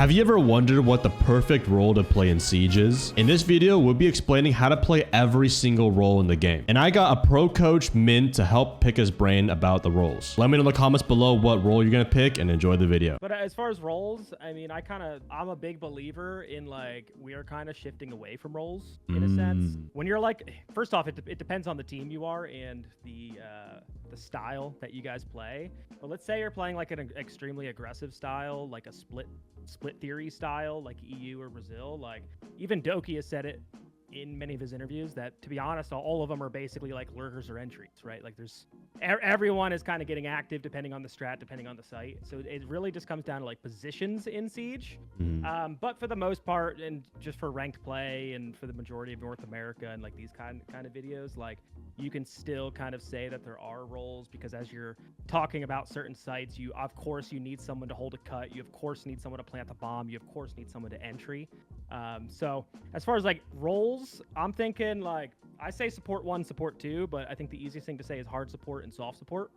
Have you ever wondered what the perfect role to play in Siege is? In this video, we'll be explaining how to play every single role in the game. And I got a pro coach, Mint, to help pick his brain about the roles. Let me know in the comments below what role you're gonna pick and enjoy the video. But as far as roles, I mean, I'm a big believer in like, we are kind of shifting away from roles in a sense. When you're like, first off, it depends on the team you are and the style that you guys play. But let's say you're playing like an extremely aggressive style, like a split theory style, like EU or Brazil. Like even Doki has said it in many of his interviews that, to be honest, all of them are basically like lurkers or entries, right? Like there's everyone is kind of getting active depending on the strat, depending on the site. So it really just comes down to like positions in Siege. But for the most part, and just for ranked play and for the majority of North America and like these kind of videos, like you can still kind of say that there are roles, because as you're talking about certain sites, you of course you need someone to hold a cut, you of course need someone to plant the bomb, you of course need someone to entry. So as far as like roles, I'm thinking like, I say support 1, support 2, but I think the easiest thing to say is hard support and soft support.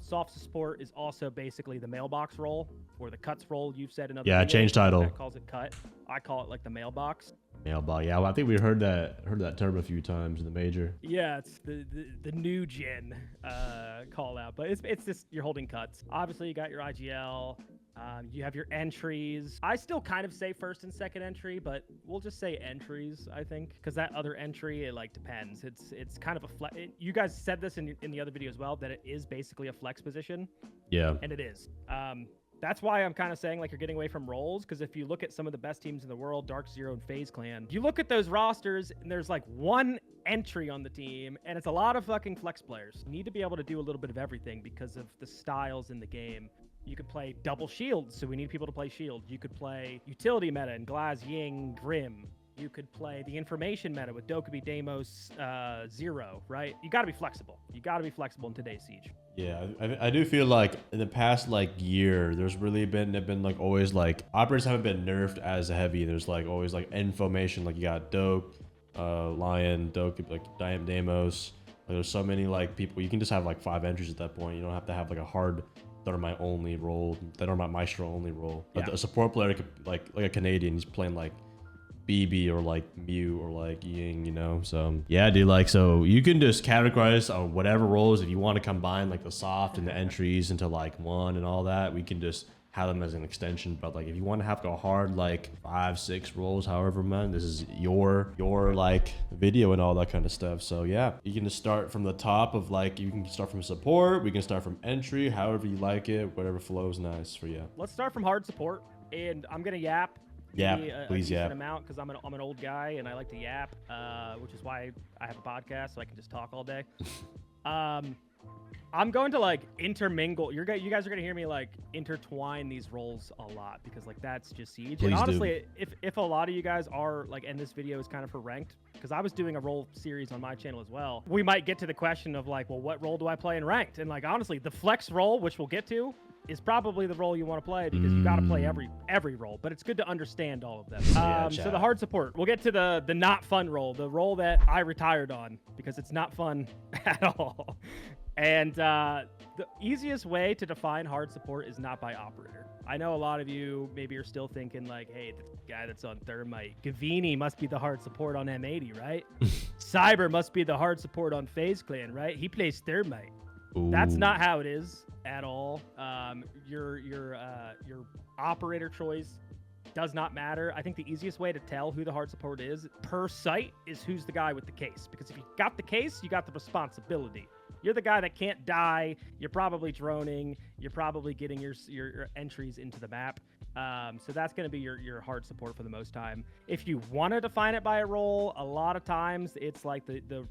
Soft support is also basically the mailbox role or the cuts role. You've said another. Yeah, change title. That calls it cut. I call it like the mailbox. Mailbox. Yeah, well, I think we heard that term a few times in the major. Yeah, it's the new gen call out, but it's just you're holding cuts. Obviously, you got your IGL. You have your entries. I still kind of say first and second entry, but we'll just say entries, I think, because that other entry, it like depends. It's kind of a flex. You guys said this in the other video as well, that it is basically a flex position. Yeah. And it is. That's why I'm kind of saying like you're getting away from roles, because if you look at some of the best teams in the world, Dark Zero and FaZe Clan, you look at those rosters and there's like one entry on the team and it's a lot of fucking flex players. You need to be able to do a little bit of everything because of the styles in the game. You could play double shields, so we need people to play shield. You could play utility meta and Glaz, Ying, Grim. You could play the information meta with Dokkaebi, Deimos, Zero, right? You got to be flexible. You got to be flexible in today's Siege. Yeah, I do feel like in the past like year, there's really been like always like operators haven't been nerfed as heavy. There's like always like information, like you got Doke, Lion, Doke, like Deimos. Like, there's so many like people. You can just have like 5 entries at that point. You don't have to have like a hard Thermite only role, Thermite Maestro only role. But a support player could, like a Canadian, he's playing like BB or like Mew or like Ying, you know. So yeah, dude, like, so you can just categorize whatever roles. If you want to combine like the soft and the entries into like one and all that, we can just have them as an extension. But like if you want to have a hard like 5, 6 roles, however, man, this is your like video and all that kind of stuff. So yeah, you can just start from the top of like, you can start from support, we can start from entry, however you like it, whatever flows nice for you. Let's start from hard support, and I'm gonna yap. Yeah, please yap. Amount, because I'm an old guy and I like to yap, which is why I have a podcast, so I can just talk all day. I'm going to like intermingle. You guys are gonna hear me like intertwine these roles a lot, because like that's just Siege. Please and honestly, if a lot of you guys are like, and this video is kind of for ranked, because I was doing a role series on my channel as well, we might get to the question of like, well, what role do I play in ranked? And like honestly, the flex role, which we'll get to, is probably the role you want to play, because you got to play every role, but it's good to understand all of them. So the hard support, we'll get to the not fun role, the role that I retired on, because it's not fun at all. And the easiest way to define hard support is not by operator. I know a lot of you maybe are still thinking like, hey, the guy that's on Thermite, Gavini must be the hard support on M80, right? Cyber must be the hard support on FaZe Clan, right? He plays Thermite. Ooh. That's not how it is at all. Your operator choice does not matter. I think the easiest way to tell who the hard support is per site is who's the guy with the case. Because if you got the case, you got the responsibility. You're the guy that can't die. You're probably droning. You're probably getting your entries into the map. So that's going to be your hard support for the most time. If you want to define it by a role, a lot of times it's like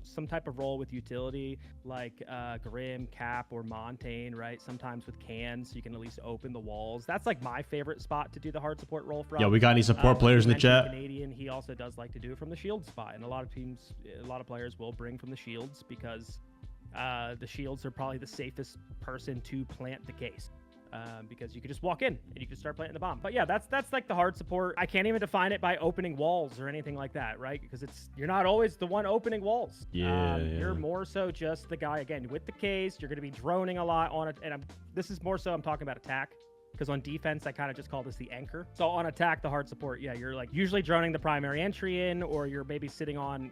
some type of role with utility, like Grim, Cap, or Montaigne, right? Sometimes with cans, so you can at least open the walls. That's like my favorite spot to do the hard support role from. Yeah, we got any support players in the chat? Canadian, he also does like to do it from the shield spot, and a lot of players will bring from the shields, because the shields are probably the safest person to plant the case. Because you could just walk in and you can start planting the bomb. But yeah, that's like the hard support. I can't even define it by opening walls or anything like that, right? Because you're not always the one opening walls. You're more so just the guy, again, with the case. You're going to be droning a lot on it. And this is more so I'm talking about attack. because on defense, I kind of just call this the anchor. So on attack, the hard support, yeah, you're like usually droning the primary entry in, or you're maybe sitting on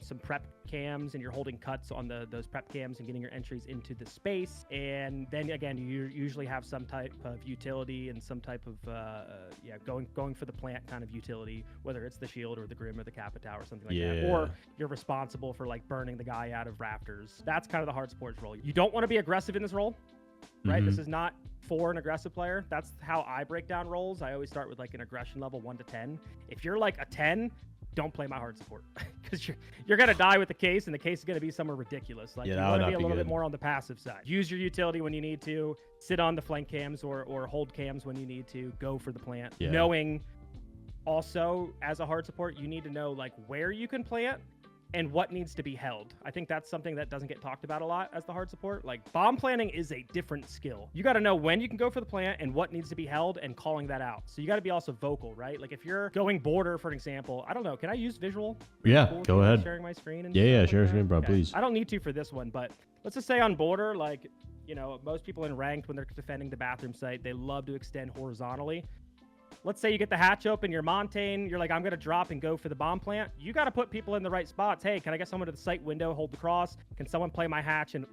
some prep cams and you're holding cuts on those prep cams and getting your entries into the space. And then again, you usually have some type of utility and some type of going for the plant kind of utility, whether it's the shield or the grim or the Capita or something like that, or you're responsible for like burning the guy out of rafters. That's kind of the hard support's role. You don't want to be aggressive in this role, right? This is not for an aggressive player. That's how I break down roles. I always start with like an aggression level 1 to 10. If you're like a 10, don't play my hard support, because you're gonna die with the case, and the case is gonna be somewhere ridiculous. Like, you want to be a little bit more on the passive side. Use your utility when you need to. Sit on the flank cams or hold cams when you need to. Go for the plant. Knowing also, as a hard support, you need to know like where you can plant and what needs to be held. I think that's something that doesn't get talked about a lot as the hard support. Like, bomb planning is a different skill. You got to know when you can go for the plant and what needs to be held and calling that out. So you got to be also vocal, right? Like if you're going border, for an example, I don't know, can I use visual? Yeah, go ahead. Sharing my screen and yeah, like share screen, bro, please. I don't need to for this one, but let's just say on border, like, you know, most people in ranked, when they're defending the bathroom site, they love to extend horizontally. Let's say you get the hatch open, you're Montaigne, you're like, I'm going to drop and go for the bomb plant. You got to put people in the right spots. Hey, can I get someone to the site window, hold the cross? Can someone play my hatch and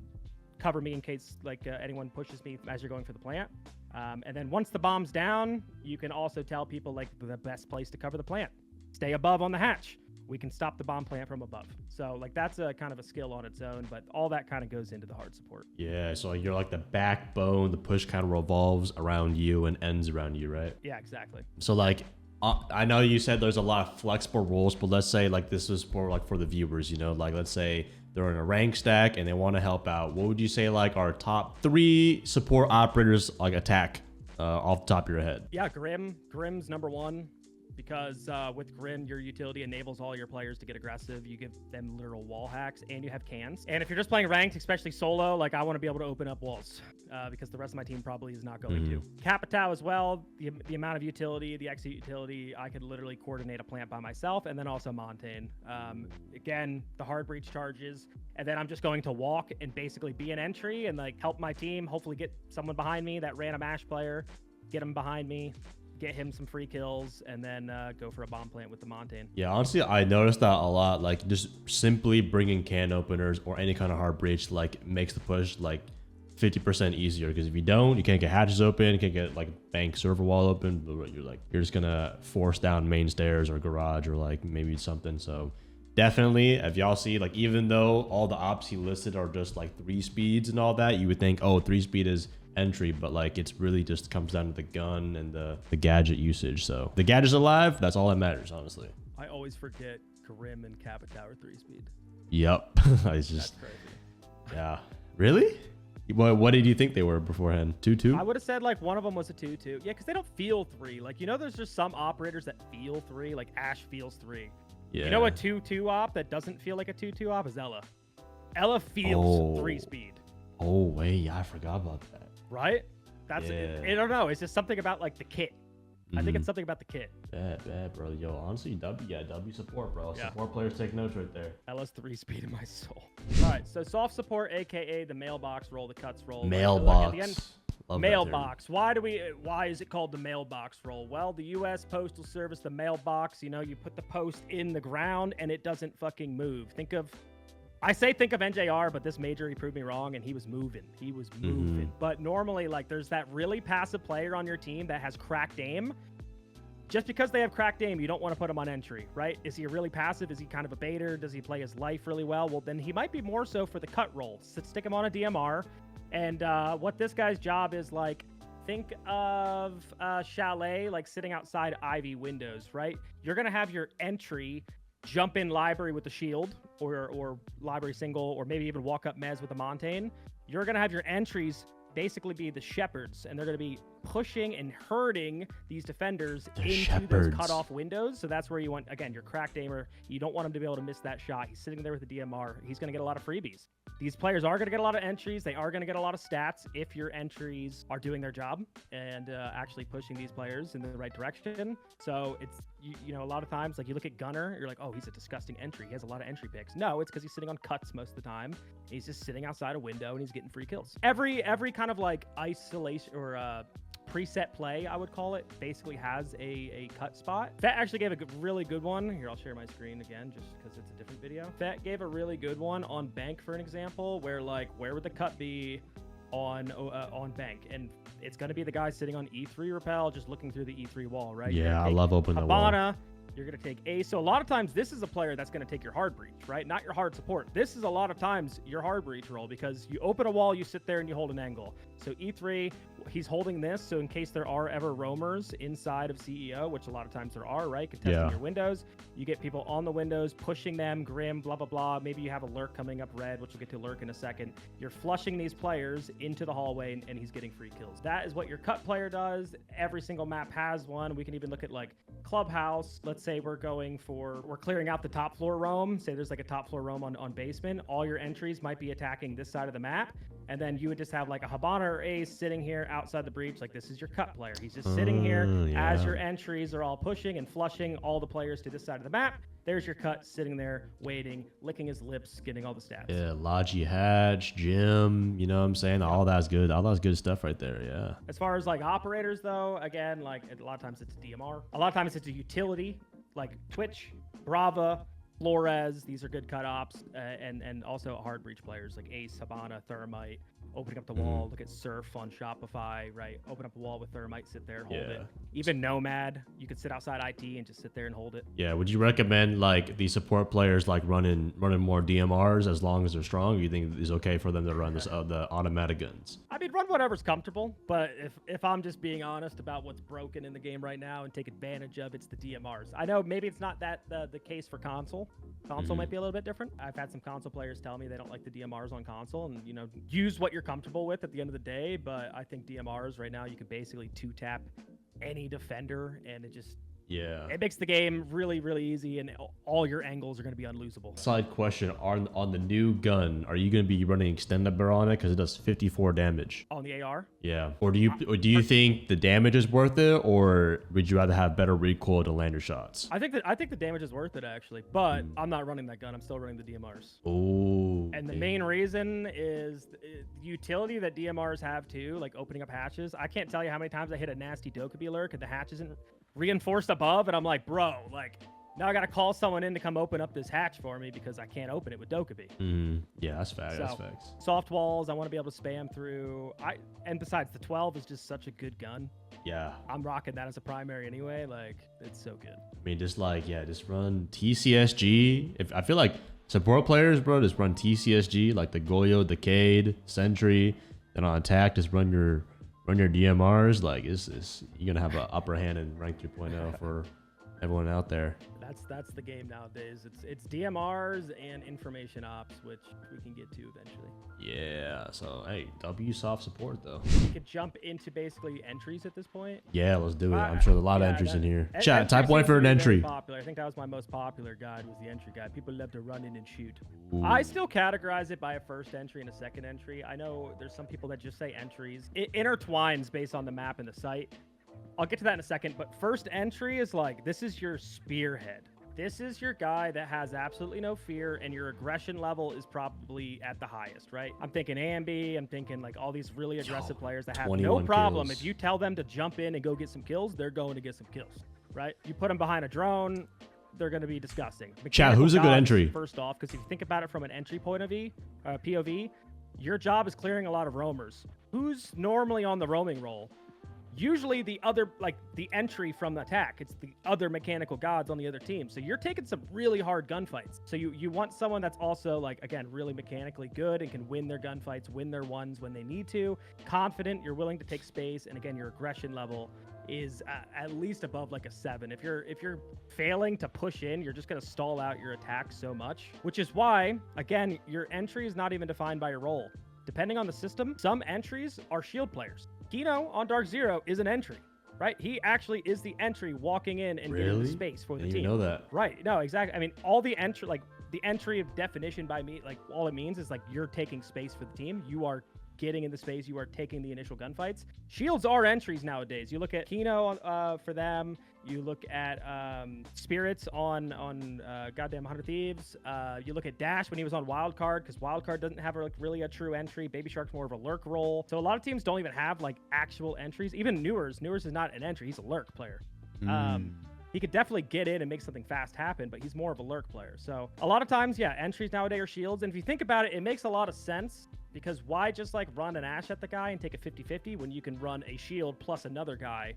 cover me in case like anyone pushes me as you're going for the plant? And then once the bomb's down, you can also tell people like the best place to cover the plant. Stay above on the hatch. We can stop the bomb plant from above. So like that's a kind of a skill on its own, but all that kind of goes into the hard support. Yeah, so you're like the backbone. The push kind of revolves around you and ends around you, right? Yeah, exactly. So like, I know you said there's a lot of flexible roles, but let's say like this is more like for the viewers, you know, like let's say they're in a rank stack and they want to help out. What would you say like our top 3 support operators like attack off the top of your head? Yeah, Grim's number 1. Because with Grim, your utility enables all your players to get aggressive. You give them literal wall hacks, and you have cans. And if you're just playing ranked, especially solo, like I want to be able to open up walls because the rest of my team probably is not going to. Capitao as well, the amount of utility, the exit utility, I could literally coordinate a plant by myself, and then also Montaigne. Again, the hard breach charges, and then I'm just going to walk and basically be an entry and like help my team, hopefully get someone behind me, that random Ash player, get him behind me, get him some free kills, and then go for a bomb plant with the Montaigne. Yeah, honestly, I noticed that a lot. Like just simply bringing can openers or any kind of hard breach like makes the push like 50% easier, because if you don't, you can't get hatches open, you can't get like bank server wall open. You're just gonna force down main stairs or garage or like maybe something. So definitely, if y'all see, like even though all the ops he listed are just like 3 speeds and all that, you would think, oh, 3 speed is entry, but like it's really just comes down to the gun and the gadget usage. So the gadget's alive, that's all that matters, honestly. I always forget Grim and Capitao are 3 speed. Yep. It's just, that's crazy. Yeah. Really? What did you think they were beforehand? 2-2? I would have said like one of them was a 2-2. Yeah, because they don't feel 3. Like, you know, there's just some operators that feel 3. Like Ash feels 3. Yeah. You know, a 2-2 op that doesn't feel like a 2-2 op is Ella. Ella feels 3 speed. Oh wait, yeah, I forgot about that. Right? That's I don't know. It's just something about like the kit. I think it's something about the kit. Bad, bro. Yo, honestly, W support, bro. Yeah. Support players take notes right there. Ella's 3 speed in my soul. All right, so soft support, aka the mailbox role, the cuts role. Mailbox. Love mailbox. Why is it called the mailbox role? Well, the U.S. Postal Service, the mailbox. You know, you put the post in the ground and it doesn't fucking move. Think of NJR, but this major, he proved me wrong, and he was moving. But normally, like, there's that really passive player on your team that has cracked aim. Just because they have cracked aim, you don't want to put him on entry, right? Is he a really passive? Is he kind of a baiter? Does he play his life really well? Well, then he might be more so for the cut role. So stick him on a DMR. And what this guy's job is, like, think of Chalet, like, sitting outside Ivy windows, right? You're going to have your entry jump in library with the shield or library single, or maybe even walk up mez with the Montaigne. You're going to have your entries basically be the shepherds, and they're going to be pushing and hurting these defenders into those cut-off windows. So that's where you want, again, your cracked aimer. You don't want him to be able to miss that shot. He's sitting there with the DMR. He's going to get a lot of freebies. These players are going to get a lot of entries. They are going to get a lot of stats if your entries are doing their job and actually pushing these players in the right direction. So it's, you know, a lot of times, like, you look at Gunner, you're like, oh, he's a disgusting entry. He has a lot of entry picks. No, it's because he's sitting on cuts most of the time. He's just sitting outside a window and he's getting free kills. Every kind of like isolation or preset play, I would call it, basically has a cut spot. Fet actually gave a really good one. Here, I'll share my screen again just because it's a different video. Fet gave a really good one on bank, for an example, where like, where would the cut be on bank? And it's going to be the guy sitting on E3 repel, just looking through the E3 wall, right? Yeah, I love opening the wall. You're going to take ace. So a lot of times this is a player that's going to take your hard breach, right? Not your hard support. This is a lot of times your hard breach roll because you open a wall, you sit there and you hold an angle. So E3, he's holding this. So in case there are ever roamers inside of CEO, which a lot of times there are, right? Contesting your windows, you get people on the windows, pushing them, Grim, blah, blah, blah. Maybe you have a Lurk coming up red, which we'll get to Lurk in a second. You're flushing these players into the hallway and he's getting free kills. That is what your cut player does. Every single map has one. We can even look at like Clubhouse. Let's say we're clearing out the top floor roam. Say there's like a top floor roam on basement. All your entries might be attacking this side of the map. And then you would just have like a Habana or Ace sitting here outside the breach. Like this is your cut player. He's just sitting here as your entries are all pushing and flushing all the players to this side of the map. There's your cut sitting there, waiting, licking his lips, getting all the stats. Yeah, Logi Hatch, Jim, you know what I'm saying? All that's good. All that's good stuff right there, yeah. As far as like operators though, again, like a lot of times it's DMR. A lot of times it's a utility, like Twitch, Brava, Flores. These are good cut ops. And also hard breach players like Ace, Habana, Thermite. Opening up the wall, look at Surf on Shopify, right? Open up a wall with Thermite, sit there, hold it. Even Nomad, you could sit outside IT and just sit there and hold it. Yeah, would you recommend like the support players like running more DMRs as long as they're strong? Or you think it's okay for them to run this the automatic guns? I mean, run whatever's comfortable, but if I'm just being honest about what's broken in the game right now and take advantage of, it's the DMRs. I know maybe it's not that the case for console. Console might be a little bit different. I've had some console players tell me they don't like the DMRs on console, and you know, use what you're comfortable with at the end of the day. But I think DMRs right now, you can basically 2-tap any defender, and it makes the game really, really easy, and all your angles are going to be unlosable. Side question, on the new gun, are you going to be running extended barrel on it because it does 54 damage? On the AR? Yeah. Or do you think the damage is worth it, or would you rather have better recoil to land your shots? I think the damage is worth it actually, but I'm not running that gun. I'm still running the DMRs. Oh. And the main reason is the utility that DMRs have too, like opening up hatches. I can't tell you how many times I hit a nasty Dokkaebi lurk and the hatch isn't reinforced above, and I'm like, bro, like now I gotta call someone in to come open up this hatch for me because I can't open it with Dokkaebi. Yeah, that's fact. That's facts. Soft walls, I want to be able to spam through. And besides, the 12 is just such a good gun. Yeah, I'm rocking that as a primary anyway. Like, it's so good. I mean, just run TCSG. If I feel like support players, bro, just run TCSG, like the Goyo, Decade, Sentry. Then on attack, just run your DMRs. Like, you're gonna have an upper hand in rank 2.0 for everyone out there. That's the game nowadays. It's DMRs and information ops, which we can get to eventually. Yeah. So hey, W soft support though. We could jump into basically entries at this point. Yeah, let's do it. I'm sure there's a lot of entries in here. Chat, type one for an really entry. Popular. I think that was my most popular guide, was the entry guide. People love to run in and shoot. Ooh. I still categorize it by a first entry and a second entry. I know there's some people that just say entries. It intertwines based on the map and the site. I'll get to that in a second, but first entry is like, this is your spearhead. This is your guy that has absolutely no fear, and your aggression level is probably at the highest, right? I'm thinking AMB, I'm thinking like all these really aggressive players that have no problem. Kills. If you tell them to jump in and go get some kills, they're going to get some kills, right? You put them behind a drone, they're going to be disgusting. Chat, who's a good entry? First off, because if you think about it from an entry point of view, POV, your job is clearing a lot of roamers. Who's normally on the roaming role? Usually the other, like the entry from the attack, it's the other mechanical gods on the other team. So you're taking some really hard gunfights. So you want someone that's also like, again, really mechanically good and can win their gunfights, win their ones when they need to. Confident, you're willing to take space. And again, your aggression level is at least above like a 7. If you're failing to push in, you're just going to stall out your attack so much, which is why, again, your entry is not even defined by your role. Depending on the system, some entries are shield players. Kino on Dark Zero is an entry, right? He actually is the entry walking in and getting the space for the team. You know that. Right. No, exactly. I mean, all the entry, like the entry of definition by me, like all it means is like you're taking space for the team. You are getting into space, you are taking the initial gunfights. Shields are entries nowadays. You look at Kino for them. You look at Spirits on goddamn 100 Thieves. You look at Dash when he was on Wildcard, because Wildcard doesn't have really a true entry. Baby Shark's more of a lurk role. So a lot of teams don't even have like actual entries. Even Newers is not an entry. He's a lurk player. He could definitely get in and make something fast happen, but he's more of a lurk player. So a lot of times, yeah, entries nowadays are shields. And if you think about it, it makes a lot of sense, because why just like run an Ash at the guy and take a 50-50 when you can run a shield plus another guy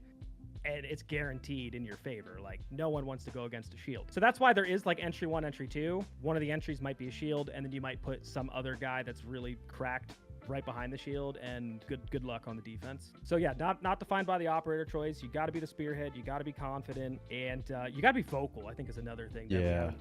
and it's guaranteed in your favor? Like, no one wants to go against a shield. So that's why there is like entry 1, entry 2. One of the entries might be a shield, and then you might put some other guy that's really cracked right behind the shield, and good luck on the defense. So yeah, not defined by the operator choice. You got to be the spearhead. You got to be confident, and you got to be vocal, I think, is another thing that we haven't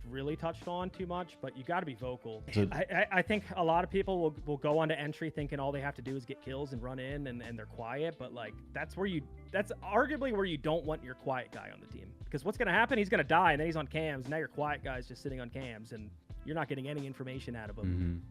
really touched on too much, but you got to be vocal. I think a lot of people will go onto entry thinking all they have to do is get kills and run in, and they're quiet, but like that's arguably where you don't want your quiet guy on the team, because what's going to happen, he's going to die, and then he's on cams. Now your quiet guy's just sitting on cams, and you're not getting any information out of him.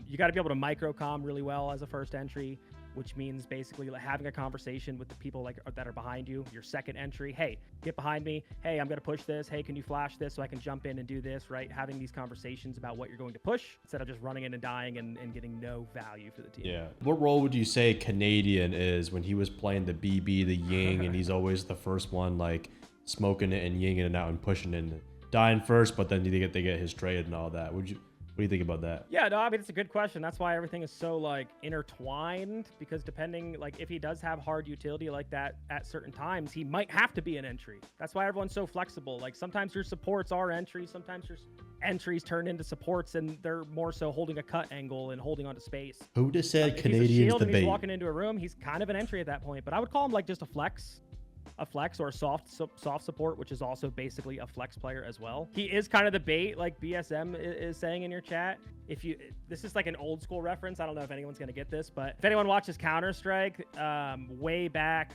You got to be able to micro comm really well as a first entry, which means basically like having a conversation with the people like that are behind you. Your second entry, hey, get behind me. Hey, I'm going to push this. Hey, can you flash this so I can jump in and do this, right? Having these conversations about what you're going to push instead of just running in and dying and getting no value for the team. Yeah. What role would you say Canadian is when he was playing the BB, the Ying, and he's always the first one like smoking it and yinging it out and pushing it, dying first, but then they get his trade and all that? What do you think about that? Yeah, no, I mean, it's a good question. That's why everything is so like intertwined, because depending, like if he does have hard utility like that at certain times, he might have to be an entry. That's why everyone's so flexible. Like sometimes your supports are entries, sometimes your entries turn into supports, and they're more so holding a cut angle and holding onto space. Who would have said If Canadian's he's a shield the and bait? he's walking into a room, he's kind of an entry at that point, but I would call him like just a flex or a soft support, which is also basically a flex player as well. He is kind of the bait, like BSM is saying in your chat. This is like an old school reference. I don't know if anyone's gonna get this, but if anyone watches Counter-Strike, way back,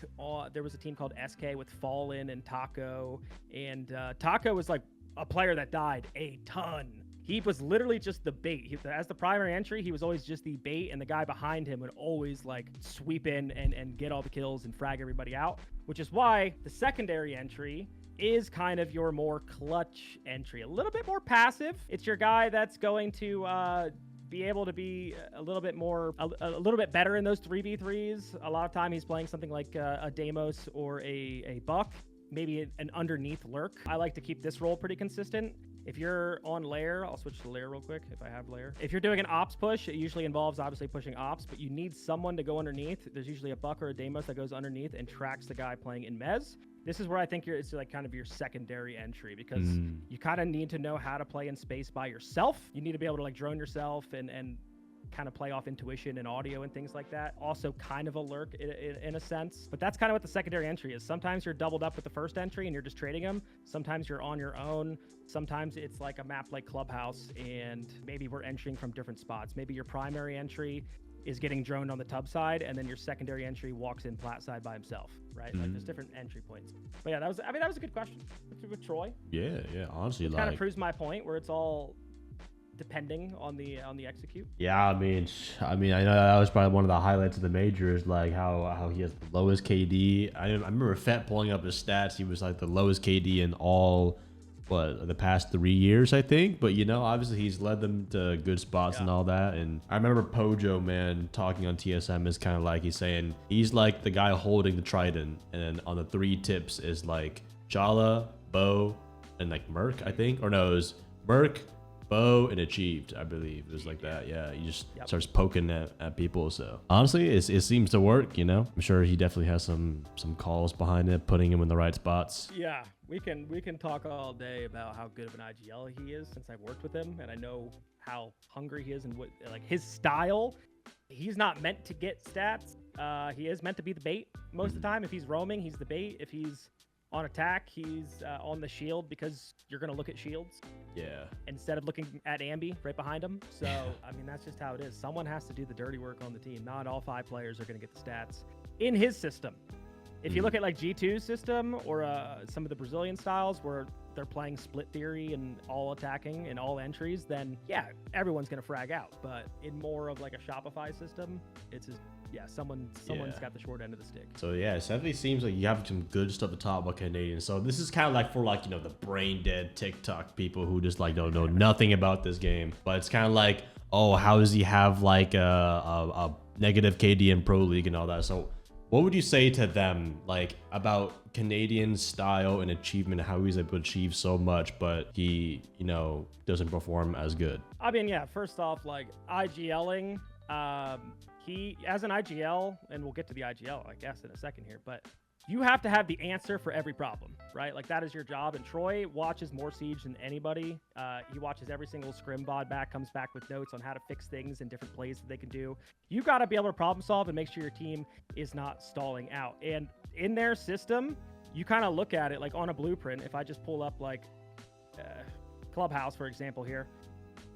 there was a team called SK with Fallen and Taco, and Taco was like a player that died a ton. He was literally just the bait. As the primary entry, he was always just the bait, and the guy behind him would always like sweep in and get all the kills and frag everybody out, which is why the secondary entry is kind of your more clutch entry, a little bit more passive. It's your guy that's going to be able to be a little bit better in those 3v3s. A lot of time he's playing something like a Deimos or a Buck, maybe an underneath Lurk. I like to keep this role pretty consistent. If you're on layer, I'll switch to layer real quick if I have layer. If you're doing an ops push, it usually involves obviously pushing ops, but you need someone to go underneath. There's usually a Buck or a Deimos that goes underneath and tracks the guy playing in Mez. This is where I think it's like kind of your secondary entry, because you kind of need to know how to play in space by yourself. You need to be able to like drone yourself and kind of play off intuition and audio and things like that. Also kind of a lurk in a sense, but that's kind of what the secondary entry is. Sometimes you're doubled up with the first entry and you're just trading them. Sometimes you're on your own. Sometimes it's like a map like Clubhouse, and maybe we're entering from different spots. Maybe your primary entry is getting droned on the tub side, and then your secondary entry walks in plat side by himself, right? Like there's different entry points. But yeah, that was a good question with Troy. Yeah, honestly, it kind of proves my point where it's all depending on the execute. Yeah, I mean, I know that was probably one of the highlights of the majors, like how he has the lowest KD. I remember Fett pulling up his stats. He was like the lowest KD in all the past 3 years, I think. But obviously he's led them to good spots and all that. And I remember Pojo, man, talking on TSM is kind of like he's saying he's like the guy holding the trident, and then on the 3 tips is like Jala, Bo, and like Merc, I think, or no, it was Merc, Bo, and Achieved, I believe. It was like that. Yeah, he just starts poking at people. So honestly, it seems to work. I'm sure he definitely has some calls behind it, putting him in the right spots. Yeah, we can talk all day about how good of an IGL he is, since I've worked with him and I know how hungry he is and what like his style. He's not meant to get stats. He is meant to be the bait most of the time. If he's roaming, he's the bait. If he's on attack, he's on the shield, because you're going to look at shields. Yeah. Instead of looking at Ambi right behind him. So, I mean, that's just how it is. Someone has to do the dirty work on the team. Not all 5 players are going to get the stats in his system. If you look at like G2's system or some of the Brazilian styles where they're playing split theory and all attacking and all entries, then yeah, everyone's gonna frag out. But in more of like a Shopify system, it's just, yeah, someone's got the short end of the stick. So yeah, it definitely seems like you have some good stuff to talk about Canadians. So this is kind of like for like, you know, the brain dead TikTok people who just like don't know nothing about this game. But it's kind of like, oh, how does he have like a negative KD in Pro League and all that? So what would you say to them, like, about Canadian style and achievement, how he's able to achieve so much, but he, you know, doesn't perform as good? I mean, yeah, first off, like, IGLing, he, as an IGL, and we'll get to the IGL, I guess, in a second here, but you have to have the answer for every problem, right? Like, that is your job. And Troy watches more Siege than anybody. He watches every single scrim VOD back, comes back with notes on how to fix things and different plays that they can do. You got to be able to problem solve and make sure your team is not stalling out. And in their system, you kind of look at it like on a blueprint. If I just pull up like Clubhouse, for example, here,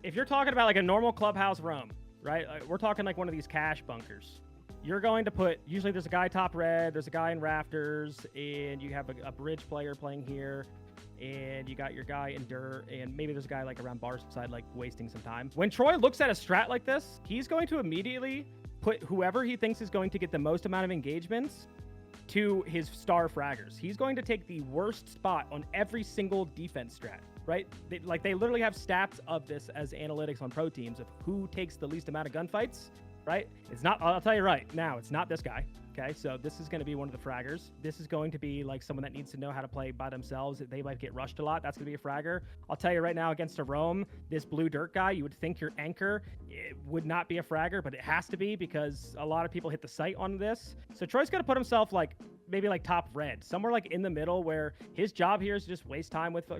if you're talking about like a normal Clubhouse roam, right? We're talking like one of these cash bunkers. You're going to put, usually there's a guy top red, there's a guy in rafters, and you have a bridge player playing here, and you got your guy in dirt, and maybe there's a guy like around bar side, like wasting some time. When Troy looks at a strat like this, he's going to immediately put whoever he thinks is going to get the most amount of engagements to his star fraggers. He's going to take the worst spot on every single defense strat, right? They literally have stats of this as analytics on pro teams of who takes the least amount of gunfights. Right? It's not, I'll tell you right now, it's not this guy. Okay, so this is going to be one of the fraggers. This is going to be like someone that needs to know how to play by themselves. They might get rushed a lot. That's going to be a fragger. I'll tell you right now, against a roam, this blue dirt guy, you would think your anchor, it would not be a fragger, but it has to be because a lot of people hit the site on this. So Troy's going to put himself like maybe like top red, somewhere like in the middle, where his job here is to just waste time with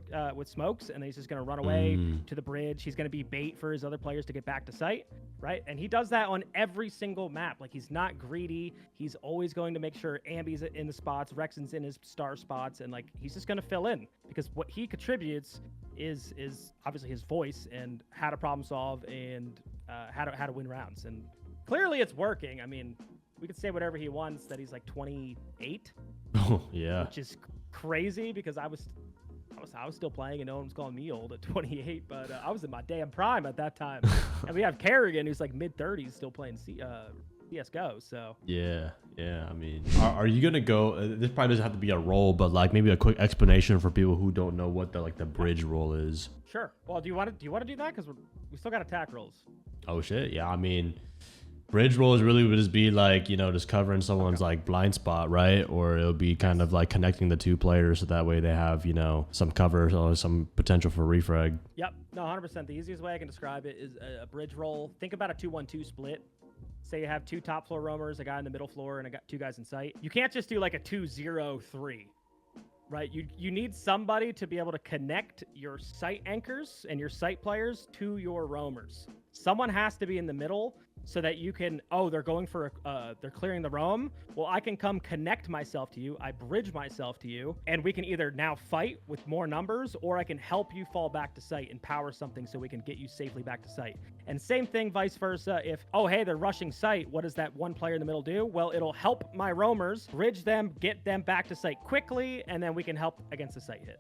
smokes, and then he's just going to run away to the bridge. He's going to be bait for his other players to get back to site, right? And he does that on every single map. Like, he's not greedy. He's always going to make sure Ambi's in the spots, Rexon's in his star spots, and like he's just going to fill in, because what he contributes is obviously his voice and how to problem solve and how to win rounds. And clearly it's working. I mean, we could say whatever he wants that he's like 28. Oh yeah, which is crazy because I was still playing and no one was calling me old at 28, but I was in my damn prime at that time. And we have Kerrigan, who's like mid-30s, still playing CS:GO. So yeah. I mean, are you gonna go? This probably doesn't have to be a role, but like maybe a quick explanation for people who don't know what the bridge role is. Sure. Well, do you want to do that? Because we still got attack roles. Oh shit, yeah. I mean, bridge roles really would just be like, you know, just covering someone's like blind spot, right? Or it'll be kind of like connecting the two players so that way they have, you know, some cover or some potential for refrag. Yep. No, 100%. The easiest way I can describe it is a bridge roll. Think about a 2-1-2 split. Say you have two top floor roamers, a guy in the middle floor, and two guys in sight. You can't just do like a 2-0-3. Right, you need somebody to be able to connect your site anchors and your site players to your roamers. Someone has to be in the middle so that you can, they're going for, they're clearing the roam. Well, I can come connect myself to you. I bridge myself to you, and we can either now fight with more numbers, or I can help you fall back to site and power something so we can get you safely back to site. And same thing, vice versa. If, hey, they're rushing site, what does that one player in the middle do? Well, it'll help my roamers, bridge them, get them back to site quickly, and then we can help against the site hit.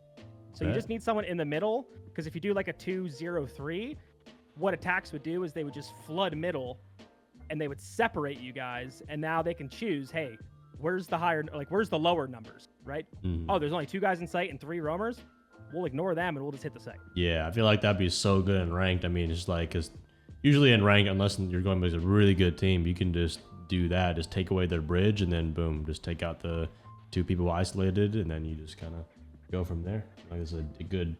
So you just need someone in the middle, because if you do like a 2-0-3, what attacks would do is they would just flood middle, and they would separate you guys, and now they can choose, hey, where's the lower numbers, right? Oh, there's only 2 guys in sight and 3 roamers. We'll ignore them and we'll just hit the site. Yeah, I feel like that'd be so good in ranked. I mean, it's like, because usually in ranked, unless you're going with a really good team, you can just do that, just take away their bridge, and then boom, just take out the 2 people isolated, and then you just kind of go from there. Like, it's a good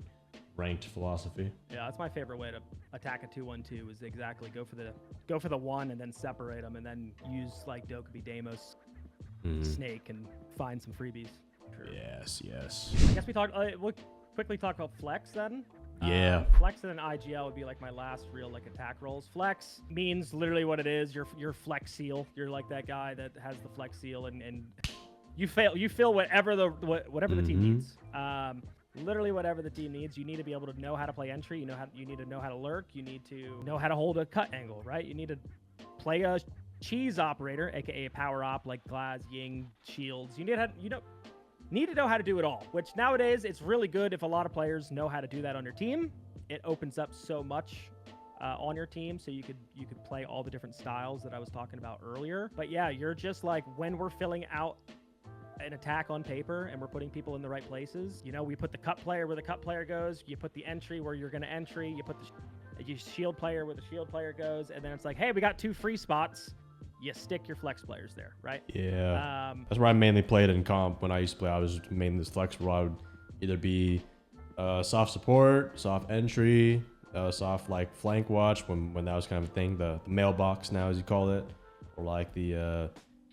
ranked philosophy. Yeah, that's my favorite way to attack a 2-1-2 is exactly go for the one and then separate them, and then use like Dokkaebi Deimos Snake and find some freebies. True. Yes. I guess we'll quickly talk about flex then. Yeah. Flex and then IGL would be like my last real like attack rolls. Flex means literally what it is. You're flex seal. You're like that guy that has the flex seal, and you fill whatever the team needs. Literally whatever the team needs. You need to be able to know how to play entry. You need to know how to lurk. You need to know how to hold a cut angle, right? You need to play a cheese operator, aka a power op like Glaz, Ying, Shields. You need to know how to do it all, which nowadays it's really good if a lot of players know how to do that on your team. It opens up so much on your team, so you could play all the different styles that I was talking about earlier. But yeah, you're just like, when we're filling out an attack on paper and we're putting people in the right places, you know, we put the cut player where the cut player goes, you put the entry where you're going to entry, you put the shield player where the shield player goes, and then it's like, hey, we got 2 free spots. You stick your flex players there, right? Yeah. That's where I mainly played in comp. When I used to play, I was mainly this flex where I would either be soft support, soft entry, soft like flank watch when that was kind of a thing, the mailbox now as you call it, or like the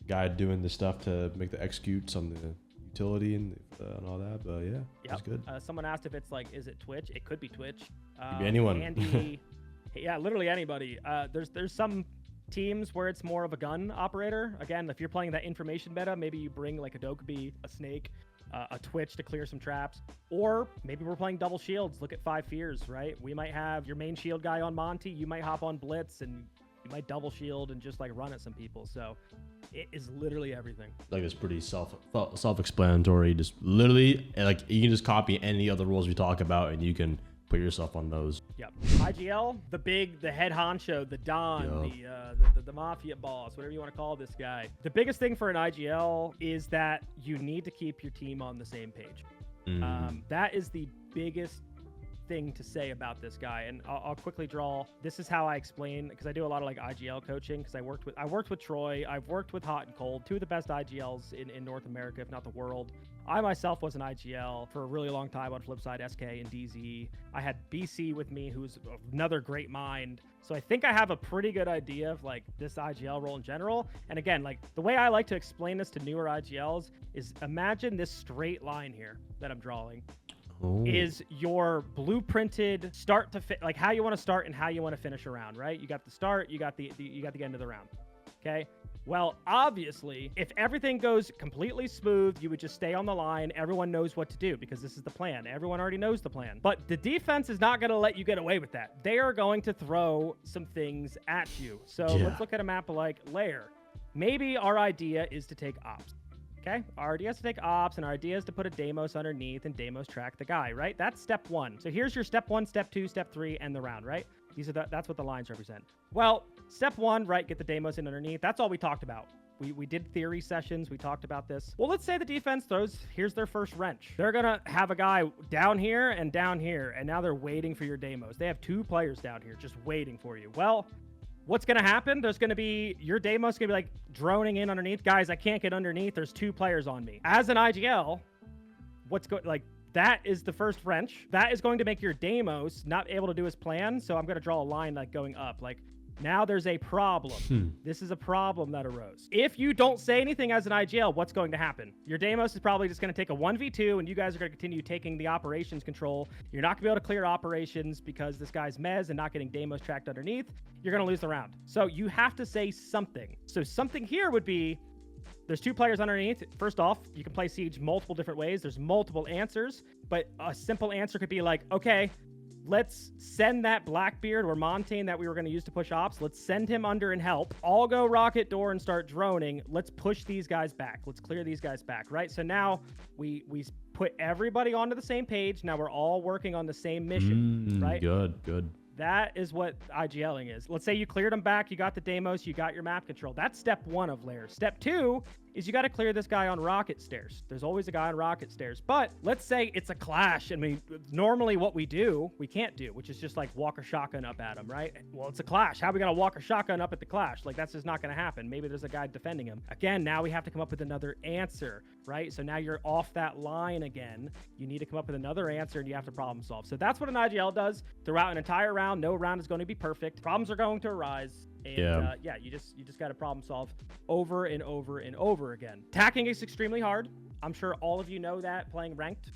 guy doing the stuff to make the executes on the utility and all that. But yeah, it's good. Someone asked if it's like, is it Twitch? It could be Twitch. Could be anyone. Andy, yeah, literally anybody. There's some teams where it's more of a gun operator. Again, if you're playing that information meta, maybe you bring like a Dokkaebi, a Snake, a Twitch to clear some traps, or maybe we're playing double shields. Look at 5 Fears, right? We might have your main shield guy on Monty. You might hop on Blitz and you might double shield and just like run at some people. So it is literally everything. Like, it's pretty self-explanatory. Just literally, like, you can just copy any other rules we talk about and you can put yourself on those. Yep. IGL, the head honcho, the Don, the mafia boss, whatever you want to call this guy. The biggest thing for an IGL is that you need to keep your team on the same page. That is the biggest thing to say about this guy, and I'll quickly draw. This is how I explain, because I do a lot of like IGL coaching, because I worked with Troy, I've worked with Hot and Cold, 2 of the best IGLs in North America, if not the world. I myself was an IGL for a really long time on Flipside, SK, and DZ. I had BC with me, who's another great mind. So I think I have a pretty good idea of like this IGL role in general. And again, like the way I like to explain this to newer IGLs is, imagine this straight line here that I'm drawing. Is your blueprinted start to fit, like how you want to start and how you want to finish a round, right? You got the start, you got the end of the round. Okay. Well, obviously, if everything goes completely smooth, you would just stay on the line. Everyone knows what to do because this is the plan. Everyone already knows the plan. But the defense is not going to let you get away with that. They are going to throw some things at you. So let's look at a map like Lair. Maybe our idea is to take ops. Okay, our idea is to take ops, and our idea is to put a Deimos underneath and Deimos track the guy, right? That's step 1. So here's your step 1, step 2, step 3, and the round, right? That's what the lines represent. Well, step 1, right, get the Deimos in underneath. That's all we talked about. We did theory sessions. We talked about this. Well, let's say the defense here's their first wrench. They're going to have a guy down here, and now they're waiting for your Deimos. They have 2 players down here just waiting for you. Well, what's going to happen? There's going to be, your Deimos going to be like droning in underneath. Guys, I can't get underneath. There's 2 players on me. As an IGL, that is the first wrench. That is going to make your Deimos not able to do his plan. So I'm going to draw a line like going up. Like, now there's a problem. This is a problem that arose. If you don't say anything as an IGL, what's going to happen? Your Deimos is probably just going to take a 1v2, and you guys are going to continue taking the operations control. You're not going to be able to clear operations because this guy's mez and not getting Deimos tracked underneath. You're going to lose the round. So you have to say something. So something here would be, there's 2 players underneath. First off, you can play Siege multiple different ways. There's multiple answers, but a simple answer could be like, okay, let's send that Blackbeard or Montaigne that we were going to use to push ops. Let's send him under and help. I'll go rocket door and start droning. Let's push these guys back. Let's clear these guys back, right? So now we put everybody onto the same page. Now we're all working on the same mission, right? Good. That is what IGLing is. Let's say you cleared them back, you got the Deimos, you got your map control. That's step 1 of Lair. Step 2 is you got to clear this guy on rocket stairs. There's always a guy on rocket stairs. But let's say it's a clash. I mean, normally what we can't do, which is just like walk a shotgun up at him, right? Well, it's a clash. How are we going to walk a shotgun up at the clash? Like, that's just not going to happen. Maybe there's a guy defending him. Again, now we have to come up with another answer, right? So now you're off that line again. You need to come up with another answer, and you have to problem solve. So that's what an IGL does throughout an entire round. No round is going to be perfect. Problems are going to arise. And you just got to problem solve over and over and over again. Tacking is extremely hard. I'm sure all of you know that playing ranked.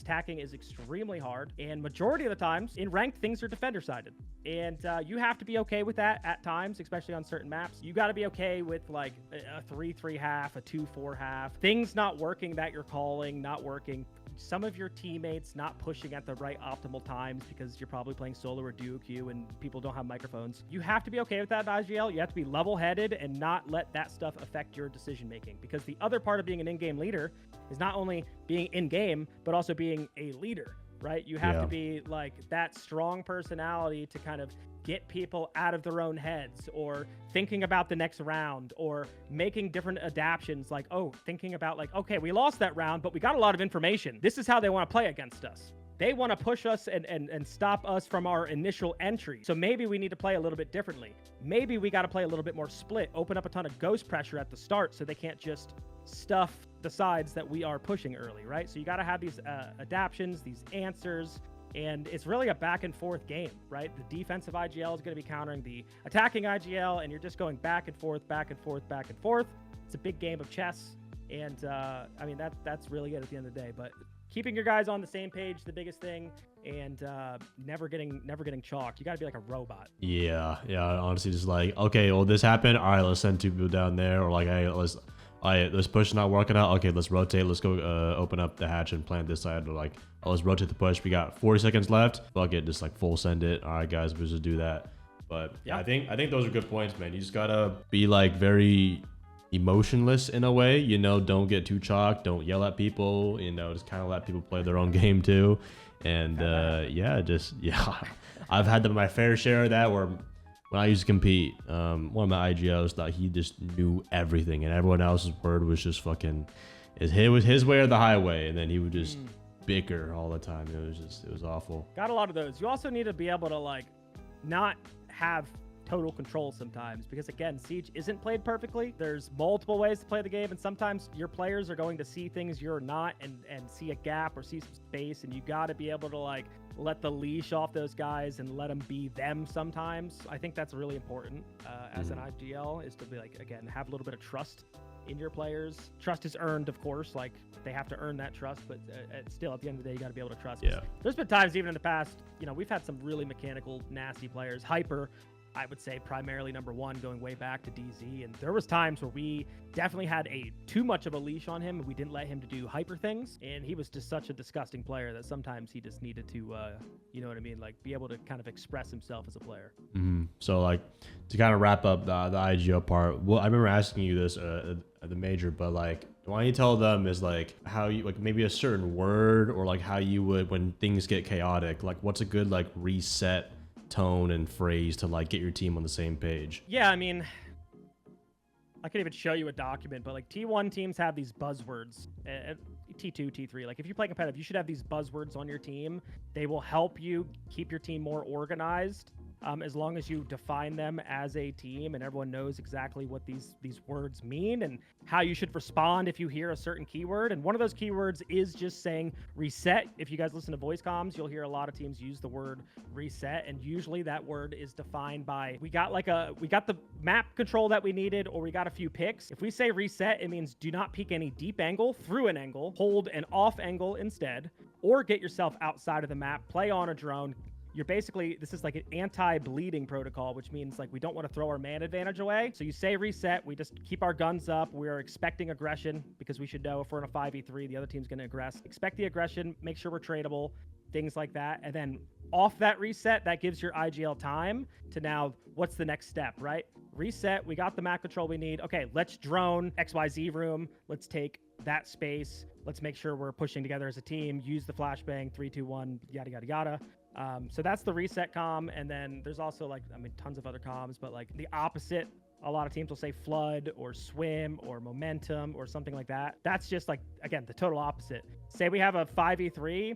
Tacking is extremely hard, and majority of the times in ranked, things are defender sided, and you have to be okay with that at times, especially on certain maps. You got to be okay with like a 3-3 half, a 2-4 half, things not working that you're calling, not working. Some of your teammates not pushing at the right optimal times because you're probably playing solo or duo queue and people don't have microphones. You have to be okay with that in IGL. You have to be level-headed and not let that stuff affect your decision making, because the other part of being an in-game leader is not only being in game, but also being a leader, right? You have to be like that strong personality to kind of get people out of their own heads, or thinking about the next round, or making different adaptations, like, oh, thinking about like, okay, we lost that round, but we got a lot of information. This is how they want to play against us. They want to push us and stop us from our initial entry. So maybe we need to play a little bit differently. Maybe we got to play a little bit more split, open up a ton of ghost pressure at the start so they can't just stuff the sides that we are pushing early, right? So you got to have these adaptions, these answers, and it's really a back and forth game, right? The defensive IGL is going to be countering the attacking IGL, and you're just going back and forth, back and forth, back and forth. It's a big game of chess, and I mean, that's really it at the end of the day. But keeping your guys on the same page, the biggest thing, and never getting chalked. You got to be like a robot. Yeah, honestly, just like, okay, well, this happened. All right, let's send 2 people down there, or like, hey, let's push not working out. Okay, let's rotate. Let's go open up the hatch and plant this side. Or like, oh, let's rotate the push. We got 40 seconds left. Fuck it, just like full send it. All right, guys, we just do that. But yeah, I think those are good points, man. You just gotta be like very emotionless in a way, you know. Don't get too chalked. Don't yell at people. You know, just kind of let people play their own game too. And I've had my fair share of that where, when I used to compete, one of my IGOs thought he just knew everything, and everyone else's word was just fucking, it was his way or the highway, and then he would just bicker all the time. It was awful. Got a lot of those. You also need to be able to like not have total control sometimes, because again, Siege isn't played perfectly. There's multiple ways to play the game, and sometimes your players are going to see things you're not, and see a gap or see some space, and you got to be able to like let the leash off those guys and let them be them sometimes. I think that's really important as an IGL, is to be like, again, have a little bit of trust in your players. Trust is earned, of course, like they have to earn that trust, but still at the end of the day, you got to be able to trust. Yeah. There's been times even in the past, you know, we've had some really mechanical, nasty players. Hyper, I would say primarily #1, going way back to DZ. And there was times where we definitely had too much of a leash on him, and we didn't let him to do hyper things. And he was just such a disgusting player that sometimes he just needed to, you know what I mean? Like be able to kind of express himself as a player. So like to kind of wrap up the IGO part, well, I remember asking you this at the major, but like, why don't you tell them is like how you, like maybe a certain word, or like how you would, when things get chaotic, like what's a good like reset tone and phrase to like get your team on the same page? Yeah, I mean, I could even show you a document, but like T1 teams have these buzzwords. T2, T3, like if you play competitive, you should have these buzzwords on your team. They will help you keep your team more organized, as long as you define them as a team and everyone knows exactly what these words mean and how you should respond if you hear a certain keyword. And one of those keywords is just saying reset. If you guys listen to voice comms, you'll hear a lot of teams use the word reset, and usually that word is defined by, we got the map control that we needed, or we got a few picks. If we say reset, it means do not peek any deep angle, through an angle, hold an off angle instead, or get yourself outside of the map, play on a drone. You're basically, this is like an anti-bleeding protocol, which means like we don't want to throw our man advantage away. So you say reset, we just keep our guns up. We're expecting aggression, because we should know if we're in a 5v3, the other team's going to aggress. Expect the aggression, make sure we're tradable, things like that. And then off that reset, that gives your IGL time to now, what's the next step, right? Reset, we got the map control we need. Okay, let's drone XYZ room. Let's take that space. Let's make sure we're pushing together as a team. Use the flashbang, 3, 2, 1, yada, yada, yada. So that's the reset comm. And then there's also like, I mean, tons of other comms, but like the opposite, a lot of teams will say flood or swim or momentum or something like that. That's just like, again, the total opposite. Say we have a 5v3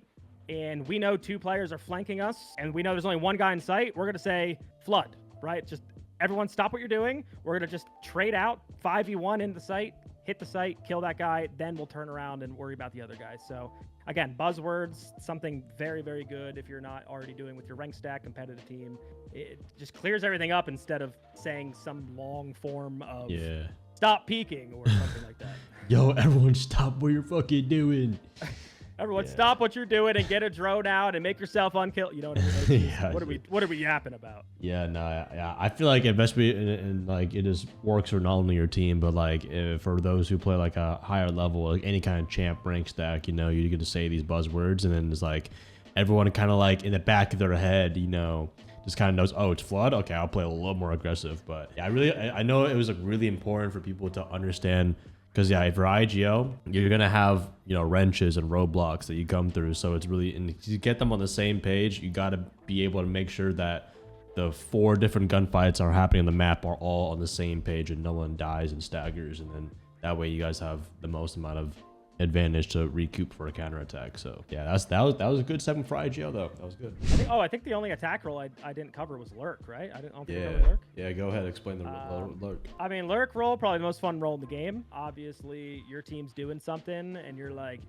and we know 2 players are flanking us and we know there's only 1 guy in sight. We're going to say flood, right? Just everyone stop what you're doing. We're going to just trade out 5v1 into the site, hit the site, kill that guy, then we'll turn around and worry about the other guys. So again, buzzwords, something very, very good if you're not already doing with your rank stack competitive team. It just clears everything up instead of saying some long form of stop peeking or something like that. Yo, everyone stop what you're fucking doing. Everyone stop what you're doing and get a drone out and make yourself unkill. You know what I mean? What are we yapping about? Yeah. I feel like especially in like it just works for not only your team, but like for those who play like a higher level, like any kind of champ rank stack, you know, you get to say these buzzwords, and then it's like everyone kind of like in the back of their head, you know, just kind of knows, oh, it's flood. Okay, I'll play a little more aggressive. But yeah, I know it was like really important for people to understand Because yeah, if you're IGO, you're gonna have, you know, wrenches and roadblocks that you come through. So it's really, and to get them on the same page, you got to be able to make sure that the 4 different gunfights are happening on the map are all on the same page and no one dies and staggers, and then that way you guys have the most amount of advantage to recoup for a counterattack. So yeah, that was a good 7 for IGO though. That was good. I think the only attack role I didn't cover was Lurk, right? I don't think Yeah, we covered Lurk. yeah. Go ahead, explain the Lurk. I mean, Lurk role, probably the most fun role in the game. Obviously, your team's doing something, and you're like,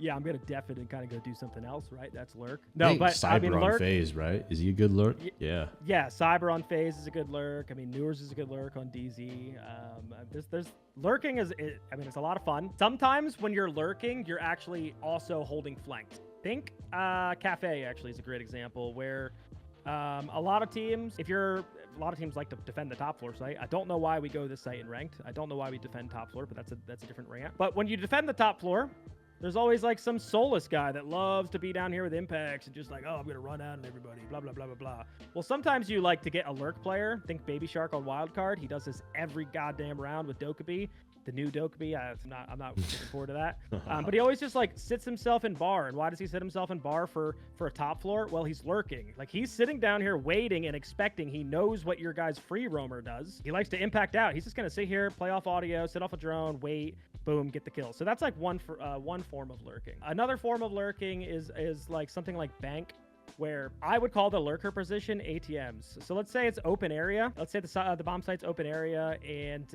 yeah, I'm gonna def it and kind of go do something else, right? That's Lurk. No, but Cyber I mean, on Lurk. phase, right? Is he a good Lurk? Yeah. Yeah, Cyber on phase is a good Lurk. I mean, Newers is a good Lurk on DZ. There's lurking I mean, it's a lot of fun. Sometimes when you're lurking, you're actually also holding flanked. Think Cafe actually is a great example where a lot of teams like to defend the top floor site. I don't know why we go this site in ranked. I don't know why we defend top floor, but that's a different rant. But when you defend the top floor, there's always like some soulless guy that loves to be down here with impacts and just like, oh, I'm gonna run out on everybody, blah blah blah blah blah. Well, sometimes you like to get a lurk player. Think Baby Shark on Wildcard. He does this every goddamn round with Dokkaebi. The new Dokkaebi. I'm not looking forward to that. But he always just like sits himself in bar. And why does he sit himself in bar for a top floor? Well, he's lurking. Like he's sitting down here waiting and expecting. He knows what your guy's free roamer does. He likes to impact out. He's just gonna sit here, play off audio, sit off a drone, wait, boom, get the kill. So that's like one form of lurking. Another form of lurking is like something like bank, where I would call the lurker position ATMs. So let's say it's open area. Let's say the bomb site's open area, and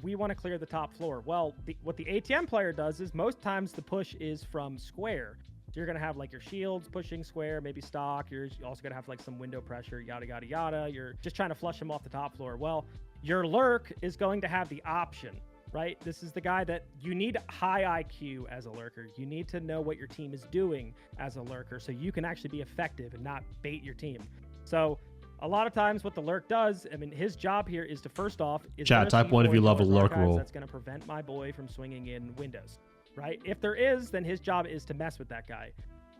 we want to clear the top floor. Well, what the ATM player does is most times the push is from square. So you're going to have like your shields pushing square, maybe stock. You're also going to have like some window pressure, yada, yada, yada. You're just trying to flush them off the top floor. Well, your lurk is going to have the option, right? This is the guy that you need high IQ as a lurker. You need to know what your team is doing as a lurker so you can actually be effective and not bait your team. So a lot of times what the lurk does, I mean, his job here is to first off, is chat, type 1 if you love a lurk role. That's going to prevent my boy from swinging in windows, right? If there is, then his job is to mess with that guy.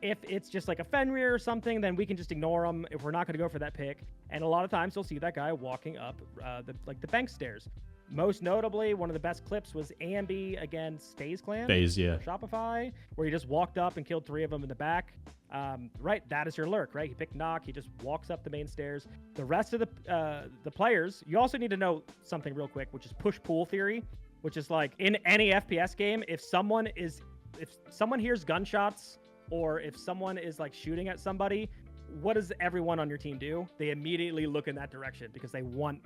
If it's just like a Fenrir or something, then we can just ignore him if we're not going to go for that pick. And a lot of times you'll see that guy walking up the bank stairs. Most notably, one of the best clips was Ambi against FaZe Clan. FaZe, yeah. Shopify, where he just walked up and killed 3 of them in the back. Right, that is your lurk, right? He picked knock, he just walks up the main stairs. The rest of the players, you also need to know something real quick, which is push-pull theory, which is like in any FPS game, if someone hears gunshots or if someone is like shooting at somebody, what does everyone on your team do? They immediately look in that direction because they want...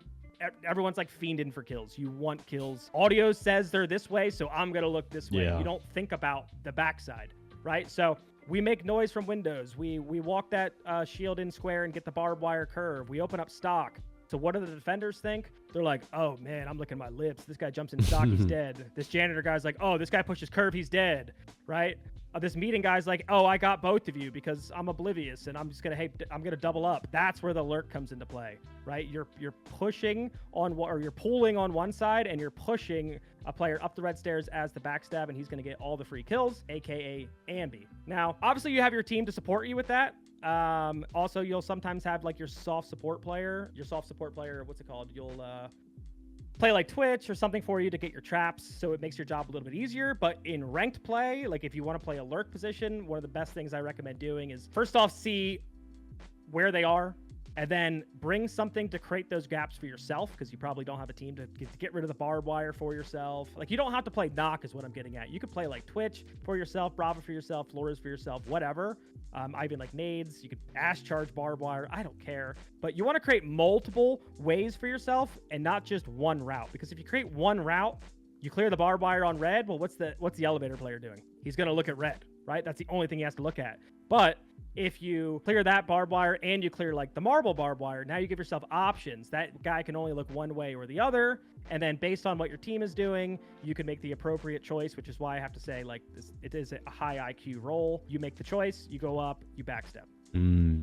Everyone's like fiending for kills. You want kills. Audio says they're this way, so I'm gonna look this way. Yeah. You don't think about the backside, right? So we make noise from windows. We walk that shield in square and get the barbed wire curve. We open up stock. So what do the defenders think? They're like, oh man, I'm licking my lips. This guy jumps in stock, he's dead. This janitor guy's like, oh, this guy pushes curve, he's dead, right? This meeting guy's like, oh, I got both of you because I'm oblivious and I'm just I'm gonna double up. That's where the lurk comes into play, right? You're pushing on or you're pulling on one side and you're pushing a player up the red stairs as the backstab, and he's gonna get all the free kills, aka Ambi. Now, obviously, you have your team to support you with that. Also, you'll sometimes have like your soft support player. What's it called? You'll play like Twitch or something for you to get your traps, so it makes your job a little bit easier. But in ranked play, like if you want to play a lurk position, one of the best things I recommend doing is first off see where they are, and then bring something to create those gaps for yourself, because you probably don't have a team to get rid of the barbed wire for yourself. Like you don't have to play knock is what I'm getting at. You could play like Twitch for yourself, Brava for yourself, Flores for yourself, whatever. I even like nades. You could ash charge barbed wire. I don't care. But you want to create multiple ways for yourself and not just one route. Because if you create one route, you clear the barbed wire on red. Well, what's the elevator player doing? He's going to look at red, right? That's the only thing he has to look at. But if you clear that barbed wire and you clear like the marble barbed wire, now you give yourself options. That guy can only look one way or the other. And then based on what your team is doing, you can make the appropriate choice, which is why I have to say like this, it is a high IQ role. You make the choice, you go up, you backstep.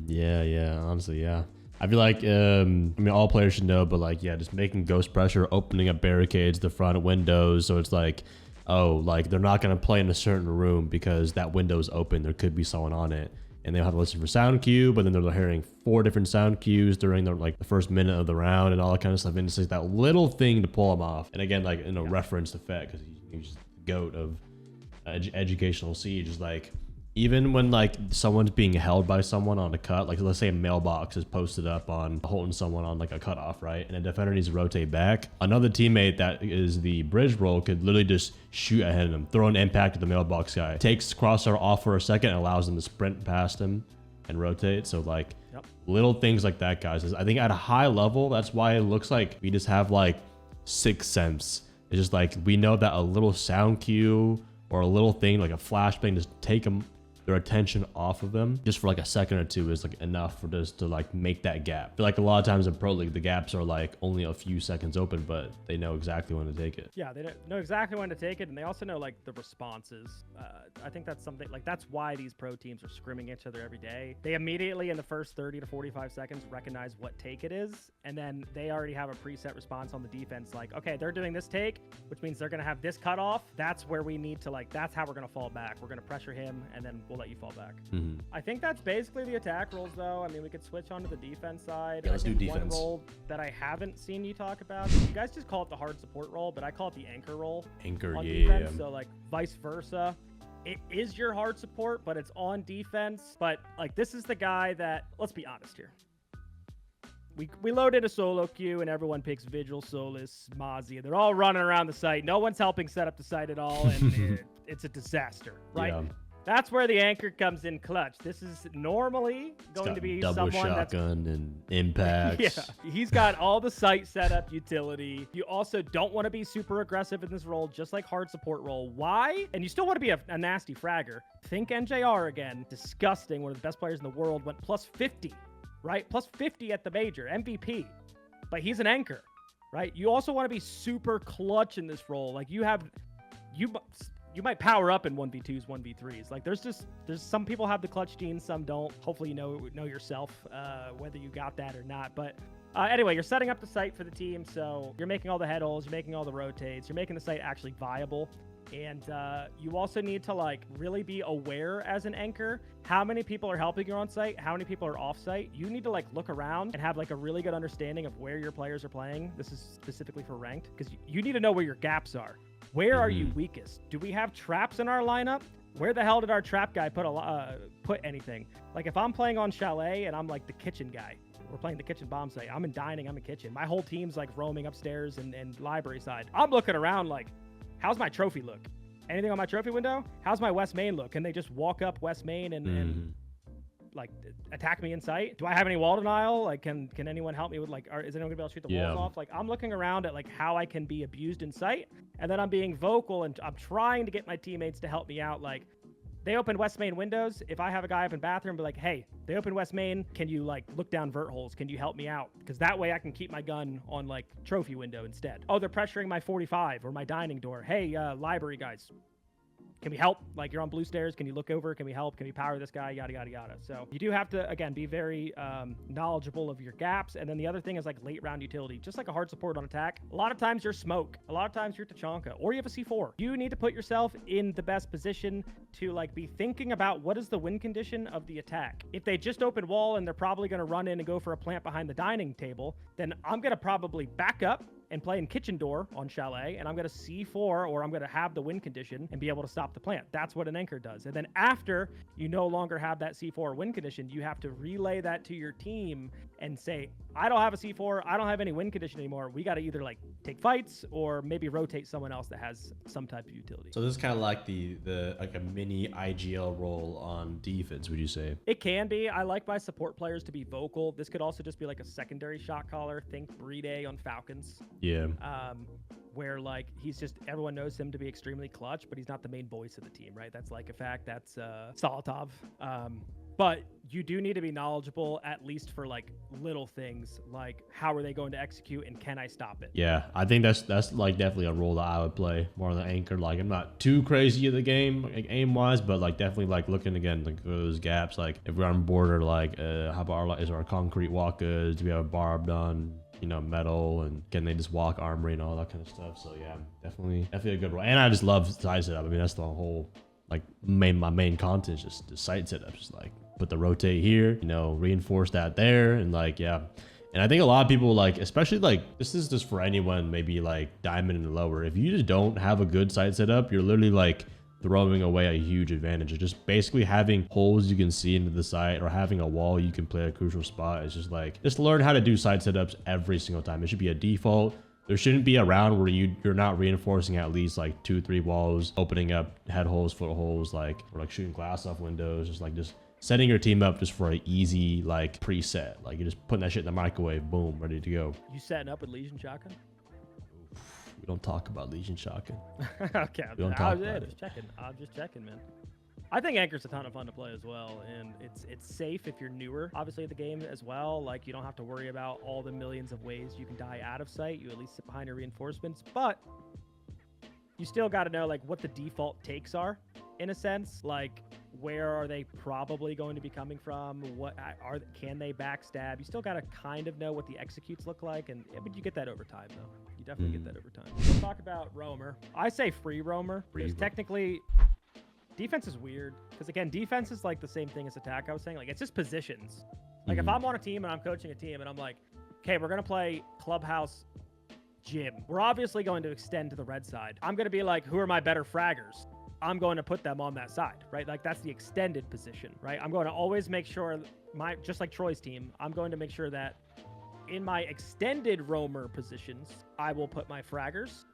Yeah, honestly, yeah. I feel like, I mean, all players should know, but like, yeah, just making ghost pressure, opening up barricades, the front windows. So it's like, oh, like they're not going to play in a certain room because that window's open. There could be someone on it. And they'll have to listen for sound cue, but then they're hearing 4 different sound cues during the first minute of the round and all that kind of stuff. And it's like that little thing to pull them off. And again, like, reference effect, because he's just the goat of educational siege. Is like, even when like someone's being held by someone on a cut, like let's say a mailbox is posted up on holding someone on like a cutoff, right? And a defender needs to rotate back. Another teammate that is the bridge role could literally just shoot ahead of them, throw an impact to the mailbox guy, takes crosshair off for a second, and allows them to sprint past him and rotate. So like little things like that, guys. I think at a high level, that's why it looks like we just have like sixth sense. It's just like we know that a little sound cue or a little thing like a flashbang just take them their attention off of them just for like a second or two is like enough for this to like make that gap. I feel like a lot of times in Pro League, the gaps are like only a few seconds open, but they know exactly when to take it. Yeah, they know exactly when to take it, and they also know like the responses. I think that's something like that's why these pro teams are scrimming each other every day. They immediately in the first 30 to 45 seconds recognize what take it is, and then they already have a preset response on the defense. Like, okay, they're doing this take, which means they're gonna have this cutoff. That's where we need to like. That's how we're gonna fall back. We're gonna pressure him, and then we'll let you fall back. I think that's basically the attack roles, though. I mean, we could switch on to the defense side. Yeah, let's do defense. One role that I haven't seen you talk about. You guys just call it the hard support role, but I call it the anchor role. Anchor, on yeah. Defense, so like vice versa. It is your hard support, but it's on defense. But like this is the guy that, let's be honest here. We loaded a solo queue and everyone picks Vigil, Solus, Mozzie. They're all running around the site. No one's helping set up the site at all, and it's a disaster, right? Yeah. That's where the anchor comes in clutch. This is normally going to be double someone that's shotgun and impacts. Yeah, he's got all the site setup utility. You also don't want to be super aggressive in this role, just like hard support role. Why? And you still want to be a nasty fragger. Think NJR again. Disgusting. One of the best players in the world went plus 50, right? Plus 50 at the major, MVP. But he's an anchor, right? You also want to be super clutch in this role. Like you might power up in 1v2s, 1v3s. Like there's some people have the clutch genes, some don't. Hopefully you know yourself whether you got that or not. But anyway, you're setting up the site for the team, so you're making all the head holes, you're making all the rotates, you're making the site actually viable. And you also need to like really be aware as an anchor how many people are helping you on site, how many people are off site. You need to like look around and have like a really good understanding of where your players are playing. This is specifically for ranked because you need to know where your gaps are. Where are you weakest? Do we have traps in our lineup? Where the hell did our trap guy put anything? Like if I'm playing on Chalet and I'm like the kitchen guy, we're playing the kitchen bomb site. I'm in dining, I'm in kitchen. My whole team's like roaming upstairs and library side. I'm looking around like, how's my trophy look? Anything on my trophy window? How's my West Main look? Can they just walk up West Main and like attack me in sight? Do I have any wall denial? Like, can anyone help me with like, is anyone gonna be able to shoot the walls off? Like, I'm looking around at like how I can be abused in sight, and then I'm being vocal and I'm trying to get my teammates to help me out. Like, they open West Main windows. If I have a guy up in bathroom, be like, hey, they open West Main. Can you like look down vert holes? Can you help me out? Because that way I can keep my gun on like trophy window instead. Oh, they're pressuring my 45 or my dining door. Hey, library guys, can we help? Like, you're on blue stairs. Can you look over? Can we help? Can we power this guy? Yada, yada, yada. So you do have to, again, be very knowledgeable of your gaps. And then the other thing is like late round utility, just like a hard support on attack. A lot of times you're smoke. A lot of times you're Tachanka, or you have a C4. You need to put yourself in the best position to like be thinking about what is the win condition of the attack. If they just open wall and they're probably going to run in and go for a plant behind the dining table, then I'm going to probably back up and play in kitchen door on Chalet, and I'm going to C4, or I'm going to have the win condition and be able to stop the plant. That's what an anchor does. And then after you no longer have that C4 win condition, you have to relay that to your team and say, I don't have a C4, I don't have any win condition anymore. We got to either like take fights or maybe rotate someone else that has some type of utility. So this is kind of like the like a mini IGL role on defense, would you say? It can be. I like my support players to be vocal. This could also just be like a secondary shot caller. Think Brede on Falcons. Yeah. Where like he's just, everyone knows him to be extremely clutch, but he's not the main voice of the team, right? That's like a fact. That's Solotov. But you do need to be knowledgeable, at least for like little things, like how are they going to execute and can I stop it? Yeah, I think that's like definitely a role that I would play more on the anchor. Like I'm not too crazy at the game, like aim wise, but like definitely like looking again like those gaps. Like if we're on border, like how about is our concrete walk goods? Do we have barbed on? You know, metal, and can they just walk armory and all that kind of stuff? So yeah, definitely a good role. And I just love site setup. I mean, that's the whole like my main content is just the site setup. Just like put the rotate here, you know, reinforce that there, and like yeah. And I think a lot of people like, especially like, this is just for anyone, maybe like diamond and lower. If you just don't have a good site setup, you're literally like throwing away a huge advantage. It's just basically having holes you can see into the site or having a wall you can play a crucial spot. It's just like, just learn how to do site setups every single time. It should be a default. There shouldn't be a round where you're not reinforcing at least like 2-3 walls, opening up head holes, foot holes, like, or like shooting glass off windows, just setting your team up just for an easy like preset. Like you're just putting that shit in the microwave, boom, ready to go. You setting up with Legion Shotgun? We don't talk about Legion Shotgun. Okay, We don't talk about it. I'm just checking, man. I think Anchor's a ton of fun to play as well, and it's safe if you're newer, obviously, at the game as well. Like, you don't have to worry about all the millions of ways you can die out of sight. You at least sit behind your reinforcements, but you still got to know, like, what the default takes are, in a sense. Like, where are they probably going to be coming from? Can they backstab? You still got to kind of know what the executes look like, and but you get that over time, though. You definitely get that over time. Let's talk about roamer. I say free roamer, because technically defense is weird, because again, defense is like the same thing as attack. I was saying, like, it's just positions. Like, if I'm on a team and I'm coaching a team and I'm like, okay, we're gonna play clubhouse gym, we're obviously going to extend to the red side. I'm gonna be like, who are my better fraggers? I'm going to put them on that side, right? Like, that's the extended position, right? I'm going to always make sure just like Troy's team, I'm going to make sure that in my extended roamer positions, I will put my fraggers.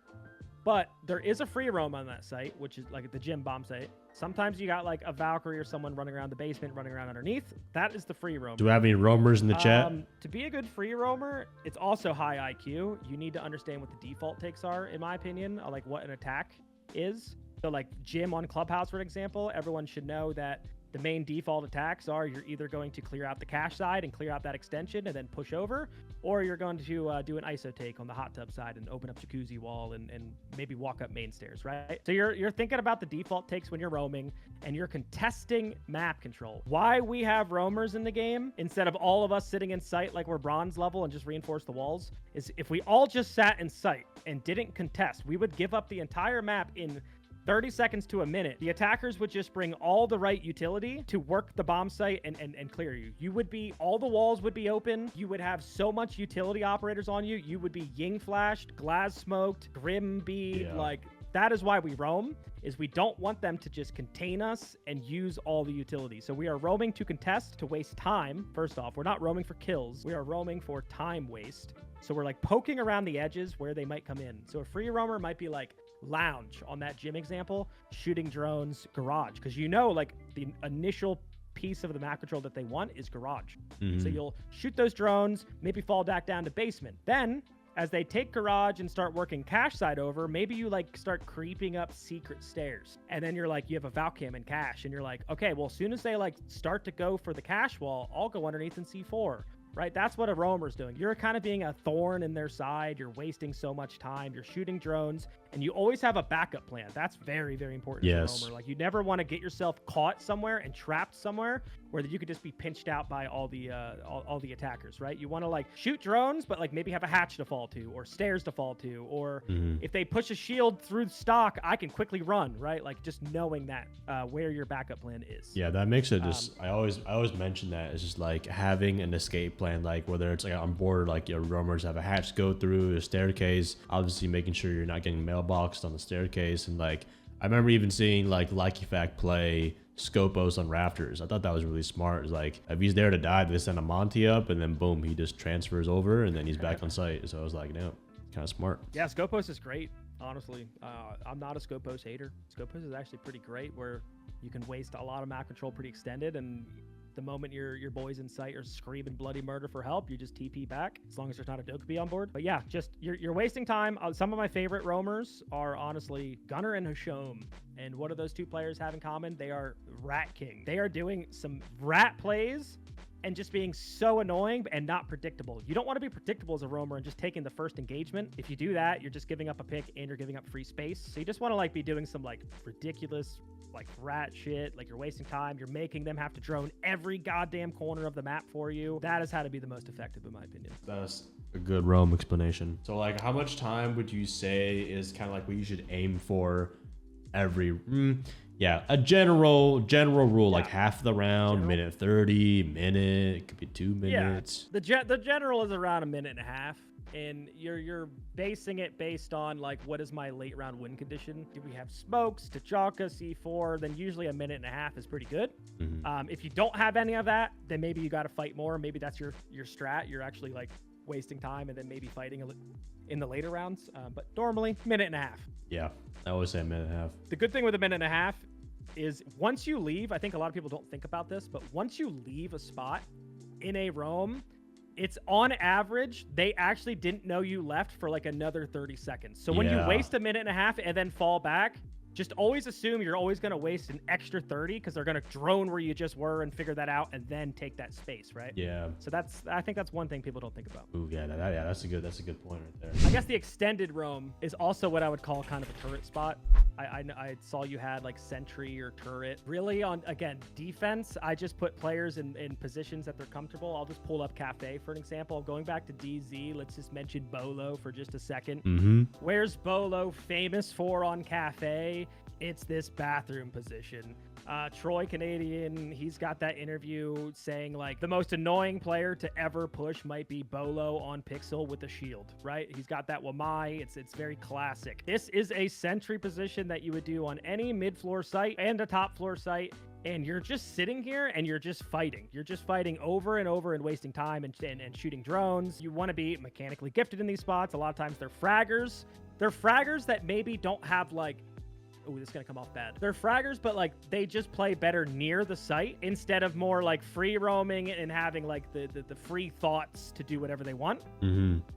But there is a free roam on that site, which is like the gym bomb site. Sometimes you got like a Valkyrie or someone running around the basement, running around underneath. That is the free roam. Do we have any roamers in the chat? To be a good free roamer, it's also high IQ. You need to understand what the default takes are, in my opinion, like what an attack is. So like gym on Clubhouse, for example, everyone should know that the main default attacks are you're either going to clear out the cache side and clear out that extension and then push over, or you're going to do an ISO take on the hot tub side and open up jacuzzi wall and maybe walk up main stairs, right? So you're thinking about the default takes when you're roaming, and you're contesting map control. Why we have roamers in the game instead of all of us sitting in sight like we're bronze level and just reinforce the walls is if we all just sat in sight and didn't contest, we would give up the entire map in 30 seconds to a minute. The attackers would just bring all the right utility to work the bomb site and clear you. All the walls would be open. You would have so much utility operators on you. You would be Ying flashed, Glass smoked, Grim bead. Yeah. Like, that is why we roam, is we don't want them to just contain us and use all the utility. So we are roaming to contest, to waste time. First off, we're not roaming for kills. We are roaming for time waste. So we're like poking around the edges where they might come in. So a free roamer might be like lounge on that gym example, shooting drones, garage, because like the initial piece of the map control that they want is garage. So you'll shoot those drones, maybe fall back down to basement. Then as they take garage and start working cache side over, maybe you like start creeping up secret stairs, and then you're like, you have a Valcam in cache, and you're like, okay, well, as soon as they like start to go for the cache wall, I'll go underneath in C4. Right? That's what a roamer's doing. You're kind of being a thorn in their side. You're wasting so much time. You're shooting drones, and you always have a backup plan. That's very, very important. Yes. For a roamer. Like, you never want to get yourself caught somewhere and trapped somewhere where you could just be pinched out by all the attackers, right? You want to like shoot drones, but like maybe have a hatch to fall to, or stairs to fall to, or if they push a shield through stock, I can quickly run, right? Like, just knowing that where your backup plan is. Yeah, that makes it just. I always mention that it's just like having an escape plan, like whether it's like on board, like your roamers have a hatch to go through, a staircase, obviously making sure you're not getting mailboxed on the staircase, and like I remember even seeing like Fact play Scopos on rafters. I thought that was really smart. It's like, if he's there to die, they send a Monty up, and then boom, he just transfers over, and then he's back on site. So I was like, no, kind of smart. Yeah, Scopos is great, honestly. I'm not a Scopos hater. Scopos is actually pretty great, where you can waste a lot of map control pretty extended, and the moment your boys in sight are screaming bloody murder for help, you just TP back, as long as there's not a Dokkaebi on board. But yeah, just you're wasting time. Some of my favorite roamers are honestly Gunnar and Hashom. And what do those two players have in common? They are Rat King. They are doing some rat plays and just being so annoying and not predictable. You don't want to be predictable as a roamer and just taking the first engagement. If you do that, you're just giving up a pick and you're giving up free space. So you just want to like be doing some like ridiculous like rat shit, like you're wasting time, you're making them have to drone every goddamn corner of the map for you. That is how to be the most effective, in my opinion. That's a good roam explanation. So like, how much time would you say is kind of like what you should aim for yeah, a general rule, like half the round, General. minute 30, minute, it could be 2 minutes. Yeah, the general is around a minute and a half. And you're basing it based on like, what is my late round win condition? Do we have smokes, T'Chaka, C4? Then usually a minute and a half is pretty good. If you don't have any of that, then maybe you got to fight more. Maybe that's your strat. You're actually like wasting time and then maybe fighting in the later rounds. But normally, minute and a half. Yeah, I always say a minute and a half. The good thing with a minute and a half is once you leave, I think a lot of people don't think about this, but once you leave a spot in a roam, it's on average, they actually didn't know you left for like another 30 seconds. So when you waste a minute and a half and then fall back, just always assume you're always going to waste an extra 30 because they're going to drone where you just were and figure that out and then take that space, right? Yeah. So I think that's one thing people don't think about. Ooh, yeah, that's a good point right there. I guess the extended roam is also what I would call kind of a turret spot. I saw you had like sentry or turret. Really on, again, defense, I just put players in positions that they're comfortable. I'll just pull up Cafe for an example. Going back to DZ, let's just mention Bolo for just a second. Where's Bolo famous for on Cafe? It's this bathroom position. Troy Canadian, he's got that interview saying like the most annoying player to ever push might be Bolo on Pixel with a shield, right? He's got that Wamai. It's very classic. This is a sentry position that you would do on any mid-floor site and a top-floor site. And you're just sitting here and you're just fighting. You're just fighting over and over and wasting time and shooting drones. You want to be mechanically gifted in these spots. A lot of times they're fraggers. They're fraggers that maybe don't have like, oh, this is going to come off bad. They're fraggers, but like they just play better near the site instead of more like free roaming and having like the free thoughts to do whatever they want.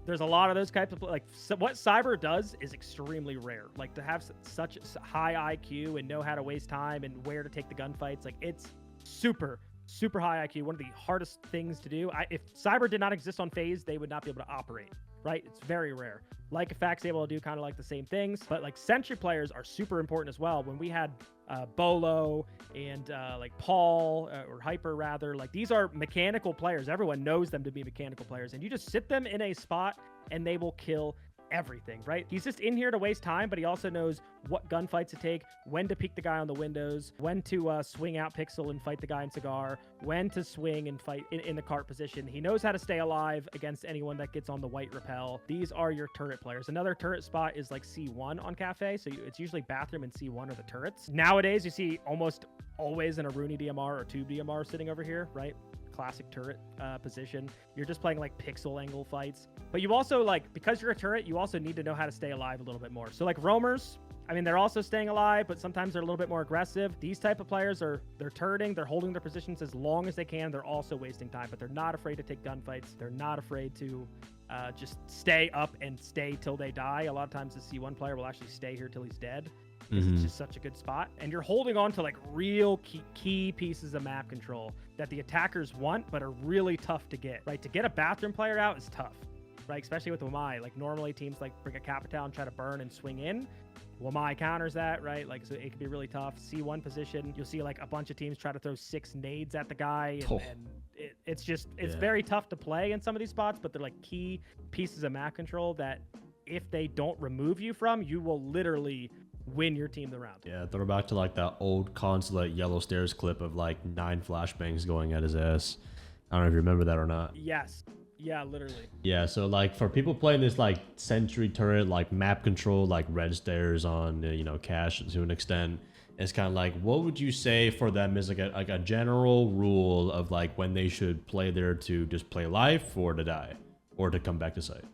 There's a lot of those types of like what Cyber does is extremely rare. Like to have such high IQ and know how to waste time and where to take the gunfights. Like it's super high IQ. One of the hardest things to do. If Cyber did not exist on FaZe, they would not be able to operate. Right? It's very rare. Like Effect's able to do kind of like the same things, but like sentry players are super important as well. When we had Bolo and like Paul or Hyper rather, like these are mechanical players. Everyone knows them to be mechanical players, and you just sit them in a spot and they will kill everything, right? He's just in here to waste time, but he also knows what gunfights to take, when to peek the guy on the windows, when to swing out Pixel and fight the guy in Cigar, when to swing and fight in the cart position. He knows how to stay alive against anyone that gets on the white rappel. These are your turret players. Another turret spot is like C1 on Cafe, so it's usually bathroom and C1 are the turrets. Nowadays, you see almost always an Aruni DMR or Tube DMR sitting over here, right? Classic turret position. You're just playing like pixel angle fights, but you also like, because you're a turret, you also need to know how to stay alive a little bit more. So like roamers, I mean, they're also staying alive, but sometimes they're a little bit more aggressive. These type of players they're turreting, they're holding their positions as long as they can. They're also wasting time, but they're not afraid to take gunfights. They're not afraid to just stay up and stay till they die. A lot of times the C1 player will actually stay here till he's dead. It's just such a good spot, and you're holding on to like real key pieces of map control that the attackers want but are really tough to get. Right, to get a bathroom player out is tough, right? Especially with Wamai. Like normally teams like bring a Capital and try to burn and swing in. Wamai counters that, right? Like, so it can be really tough. C1 position, you'll see like a bunch of teams try to throw 6 nades at the guy, and it's very tough to play in some of these spots, but they're like key pieces of map control that if they don't remove you from, you will literally win your team the round. Yeah, throw back to like that old Consulate Yellow Stairs clip of like 9 flashbangs going at his ass. I don't know if you remember that or not. Yes. Yeah, literally. Yeah, so like for people playing this like sentry turret, like map control, like red stairs on, cache to an extent, it's kind of like, what would you say for them is like a general rule of like when they should play there to just play life or to die or to come back to site?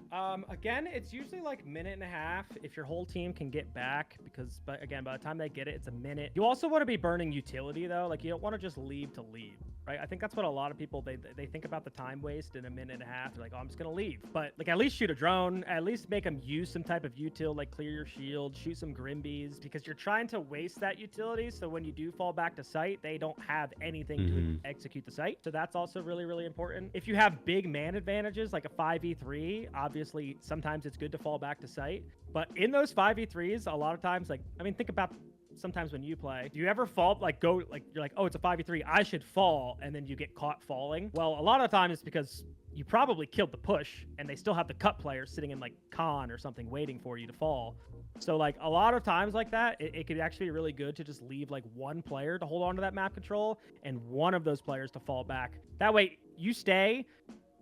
Again, it's usually like minute and a half if your whole team can get back, because by the time they get it, it's a minute. You also want to be burning utility though. Like you don't want to just leave to leave, right? I think that's what a lot of people, they think about the time waste in a minute and a half. They're like, oh, I'm just gonna leave. But like at least shoot a drone, at least make them use some type of util, like clear your shield, shoot some Grimbies, because you're trying to waste that utility. So when you do fall back to site, they don't have anything to execute the site. So that's also really, really important. If you have big man advantages, like a 5v3, obviously sometimes it's good to fall back to site. But in those 5v3s, a lot of times, like, I mean, think about sometimes when you play, do you ever fall, like go, like you're like, oh, it's a 5v3, I should fall, and then you get caught falling? Well, a lot of the time it's because you probably killed the push, and they still have the cut player sitting in like con or something waiting for you to fall. So like a lot of times like that, it could actually be really good to just leave like one player to hold on to that map control and one of those players to fall back. That way you stay.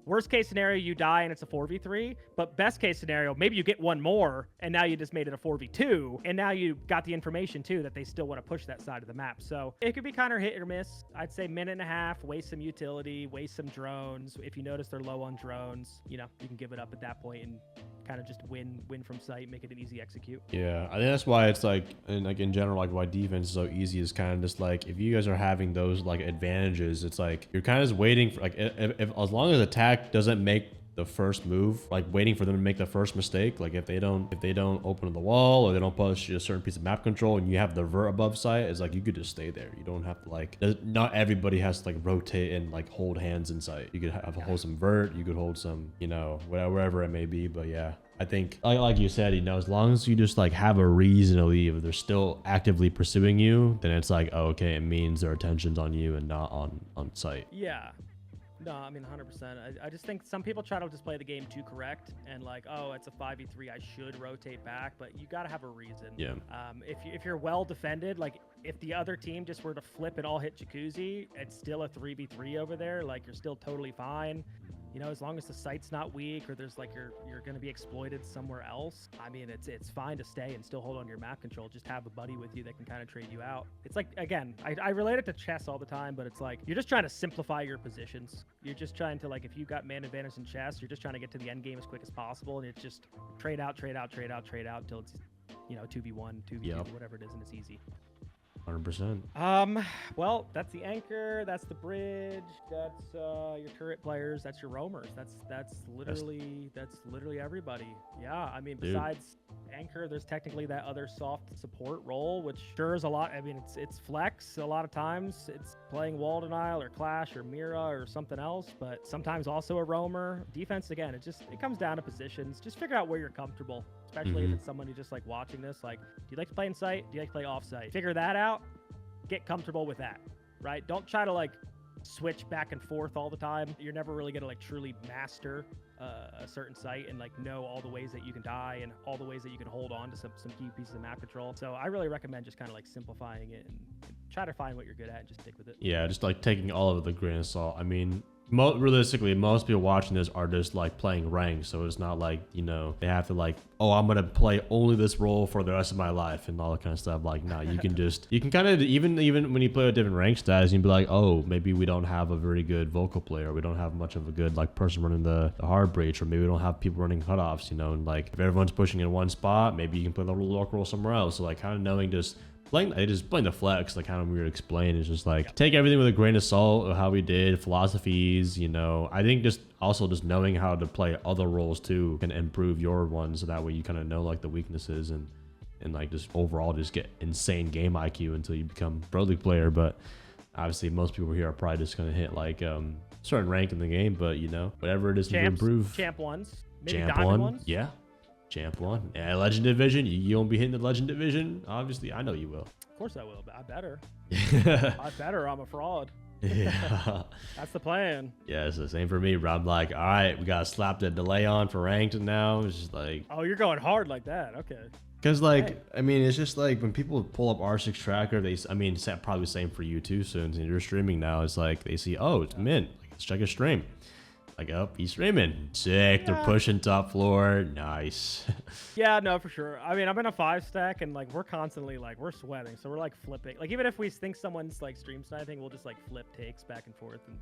Worst case scenario, you die and it's a 4v3. But best case scenario, maybe you get one more and now you just made it a 4v2. And now you got the information too that they still want to push that side of the map. So it could be kind of hit or miss. I'd say minute and a half, waste some utility, waste some drones. If you notice they're low on drones, you know, you can give it up at that point and kind of just win from sight, make it an easy execute. Yeah, I think that's why it's like, and like in general, like why defense is so easy is kind of just like, if you guys are having those like advantages, it's like you're kind of just waiting for like, if as long as attack doesn't make the first move, like waiting for them to make the first mistake, like if they don't open the wall or they don't push a certain piece of map control and you have the vert above sight, it's like you could just stay there. You don't have to like, not everybody has to like rotate and like hold hands in sight. You could have hold some vert, you could hold some, you know, wherever it may be. But yeah, I think like you said, you know, as long as you just like have a reason to leave, if they're still actively pursuing you, then it's like, oh, okay, it means their attention's on you and not on sight. Yeah. No, I mean 100%. I just think some people try to just play the game too correct and like, oh, it's a 5v3, I should rotate back, but you got to have a reason. Yeah. If you're well defended, like if the other team just were to flip and all hit Jacuzzi, it's still a 3v3 over there. Like you're still totally fine. You know, as long as the site's not weak or there's like you're going to be exploited somewhere else. I mean, it's fine to stay and still hold on to your map control. Just have a buddy with you that can kind of trade you out. It's like, again, I relate it to chess all the time, but it's like you're just trying to simplify your positions. You're just trying to, like, if you've got man advantage in chess, you're just trying to get to the end game as quick as possible, and it's just trade out until it's, you know, 2v1, 2v2, whatever it is, and it's easy. 100%. Well, that's the anchor, that's the bridge, that's your turret players, that's your roamers. That's literally everybody. Yeah, I mean, besides anchor, there's technically that other soft support role, which sure is a lot. I mean, it's flex a lot of times. It's playing wall denial or clash or Mira or something else, but sometimes also a roamer. Defense, again, it comes down to positions. Just figure out where you're comfortable, especially if it's someone who's just like watching this. Like, do you like to play in sight? Do you like to play off site? Figure that out. Get comfortable with that, right? Don't try to like switch back and forth all the time. You're never really gonna like truly master a certain site and like know all the ways that you can die and all the ways that you can hold on to some key pieces of map control. So I really recommend just kind of like simplifying it and try to find what you're good at and just stick with it. Yeah, just like taking all of it with a grain of salt. I mean, realistically, most people watching this are just like playing ranked, so it's not like, you know, they have to like, oh, I'm gonna play only this role for the rest of my life and all that kind of stuff. Like, no, you can just, you can kind of, even when you play with different rank stats, you can be like, oh, maybe we don't have a very good vocal player, we don't have much of a good like person running the hard breach, or maybe we don't have people running cutoffs, you know, and like if everyone's pushing in one spot, maybe you can play the Lurk role somewhere else. So like kind of knowing just playing the flex, like kind of weird to explain, is just like take everything with a grain of salt of how we did philosophies, you know. I think just also just knowing how to play other roles too can improve your ones, so that way you kind of know like the weaknesses and like just overall just get insane game IQ until you become pro league player. But obviously most people here are probably just gonna hit like certain rank in the game, but you know, whatever it is to improve. Champ ones, maybe champ diamond one, ones. yeah. Champ 1. Yeah, Legend Division. You won't be hitting the Legend Division. Obviously, I know you will. Of course I will, but I better. I better. I'm a fraud. Yeah. That's the plan. Yeah, it's the same for me, bro. I'm like, all right, we got to slap the delay on for ranked now. It's just like... Oh, you're going hard like that. Okay. Because, like, I mean, it's just like when people pull up R6 Tracker, I mean, it's probably the same for you too, since you're streaming now. It's like they see, oh, it's mint. Like, let's check his stream. Like, oh, he's streaming. Sick. Yeah. They're pushing top floor. Nice. Yeah, no, for sure. I mean, I'm in a 5-stack, and like we're constantly like we're sweating, so we're like flipping. Like even if we think someone's like stream sniping, we'll just like flip takes back and forth. And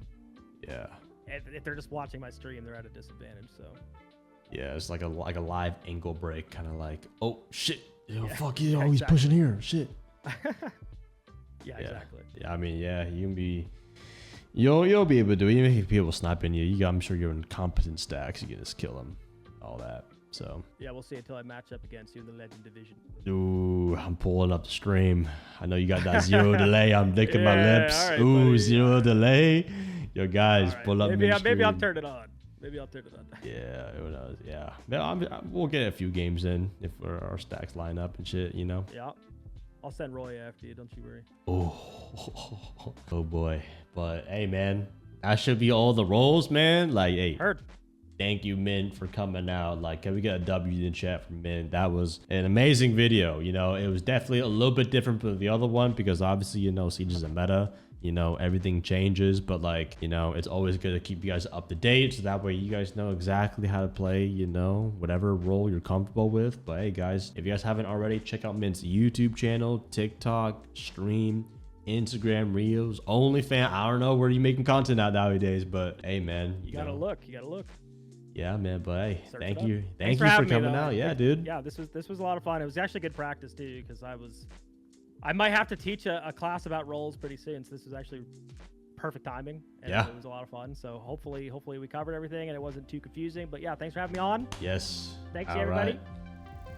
yeah. If they're just watching my stream, they're at a disadvantage. So. Yeah, it's like a live ankle break, kind of like, oh shit, yo, fuck you, yeah, he's exactly. pushing here, shit. Yeah, exactly. Yeah, I mean, yeah, you can be. You'll be able to do it. Even if people sniping you, I'm sure you're in competent stacks. You can just kill them, all that. So yeah, we'll see until I match up against you in the Legend Division. Ooh, I'm pulling up the stream. I know you got that 0 delay. I'm licking my lips. Right, ooh, buddy. 0 delay. Yo, guys, right. pull up. Maybe I'll turn it on. Maybe I'll turn it on. Yeah, who knows? Yeah, we'll get a few games in if our stacks line up and shit. You know. Yeah. I'll send Roy after you. Don't you worry. Oh, oh boy. But hey, man, that should be all the roles, man. Like, hey, Heard. thank you, Mint, for coming out. Like, can we get a W in chat from Mint? That was an amazing video. You know, it was definitely a little bit different from the other one because obviously, you know, Siege is a meta. You know, everything changes, but like, you know, it's always good to keep you guys up to date. So that way you guys know exactly how to play, you know, whatever role you're comfortable with. But hey, guys, if you guys haven't already, check out Mint's YouTube channel, TikTok, stream, Instagram, Reels, OnlyFans. I don't know where you making content out nowadays, but hey, man, You gotta look. You gotta look. Yeah, man. But hey, Search thank it up. you. Thanks Thank you for having me, coming though. out. Yeah, dude. Yeah, this was a lot of fun. It was actually good practice too, because I might have to teach a class about roles pretty soon. So this was actually perfect timing. And Yeah. it was a lot of fun. So hopefully we covered everything and it wasn't too confusing. But yeah, thanks for having me on. Yes. Thanks All everybody. right.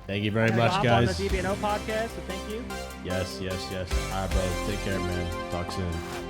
Thank you very I'm gonna much, hop guys. on the DBNO podcast. So thank you. Yes. All right, bro. Take care, man. Talk soon.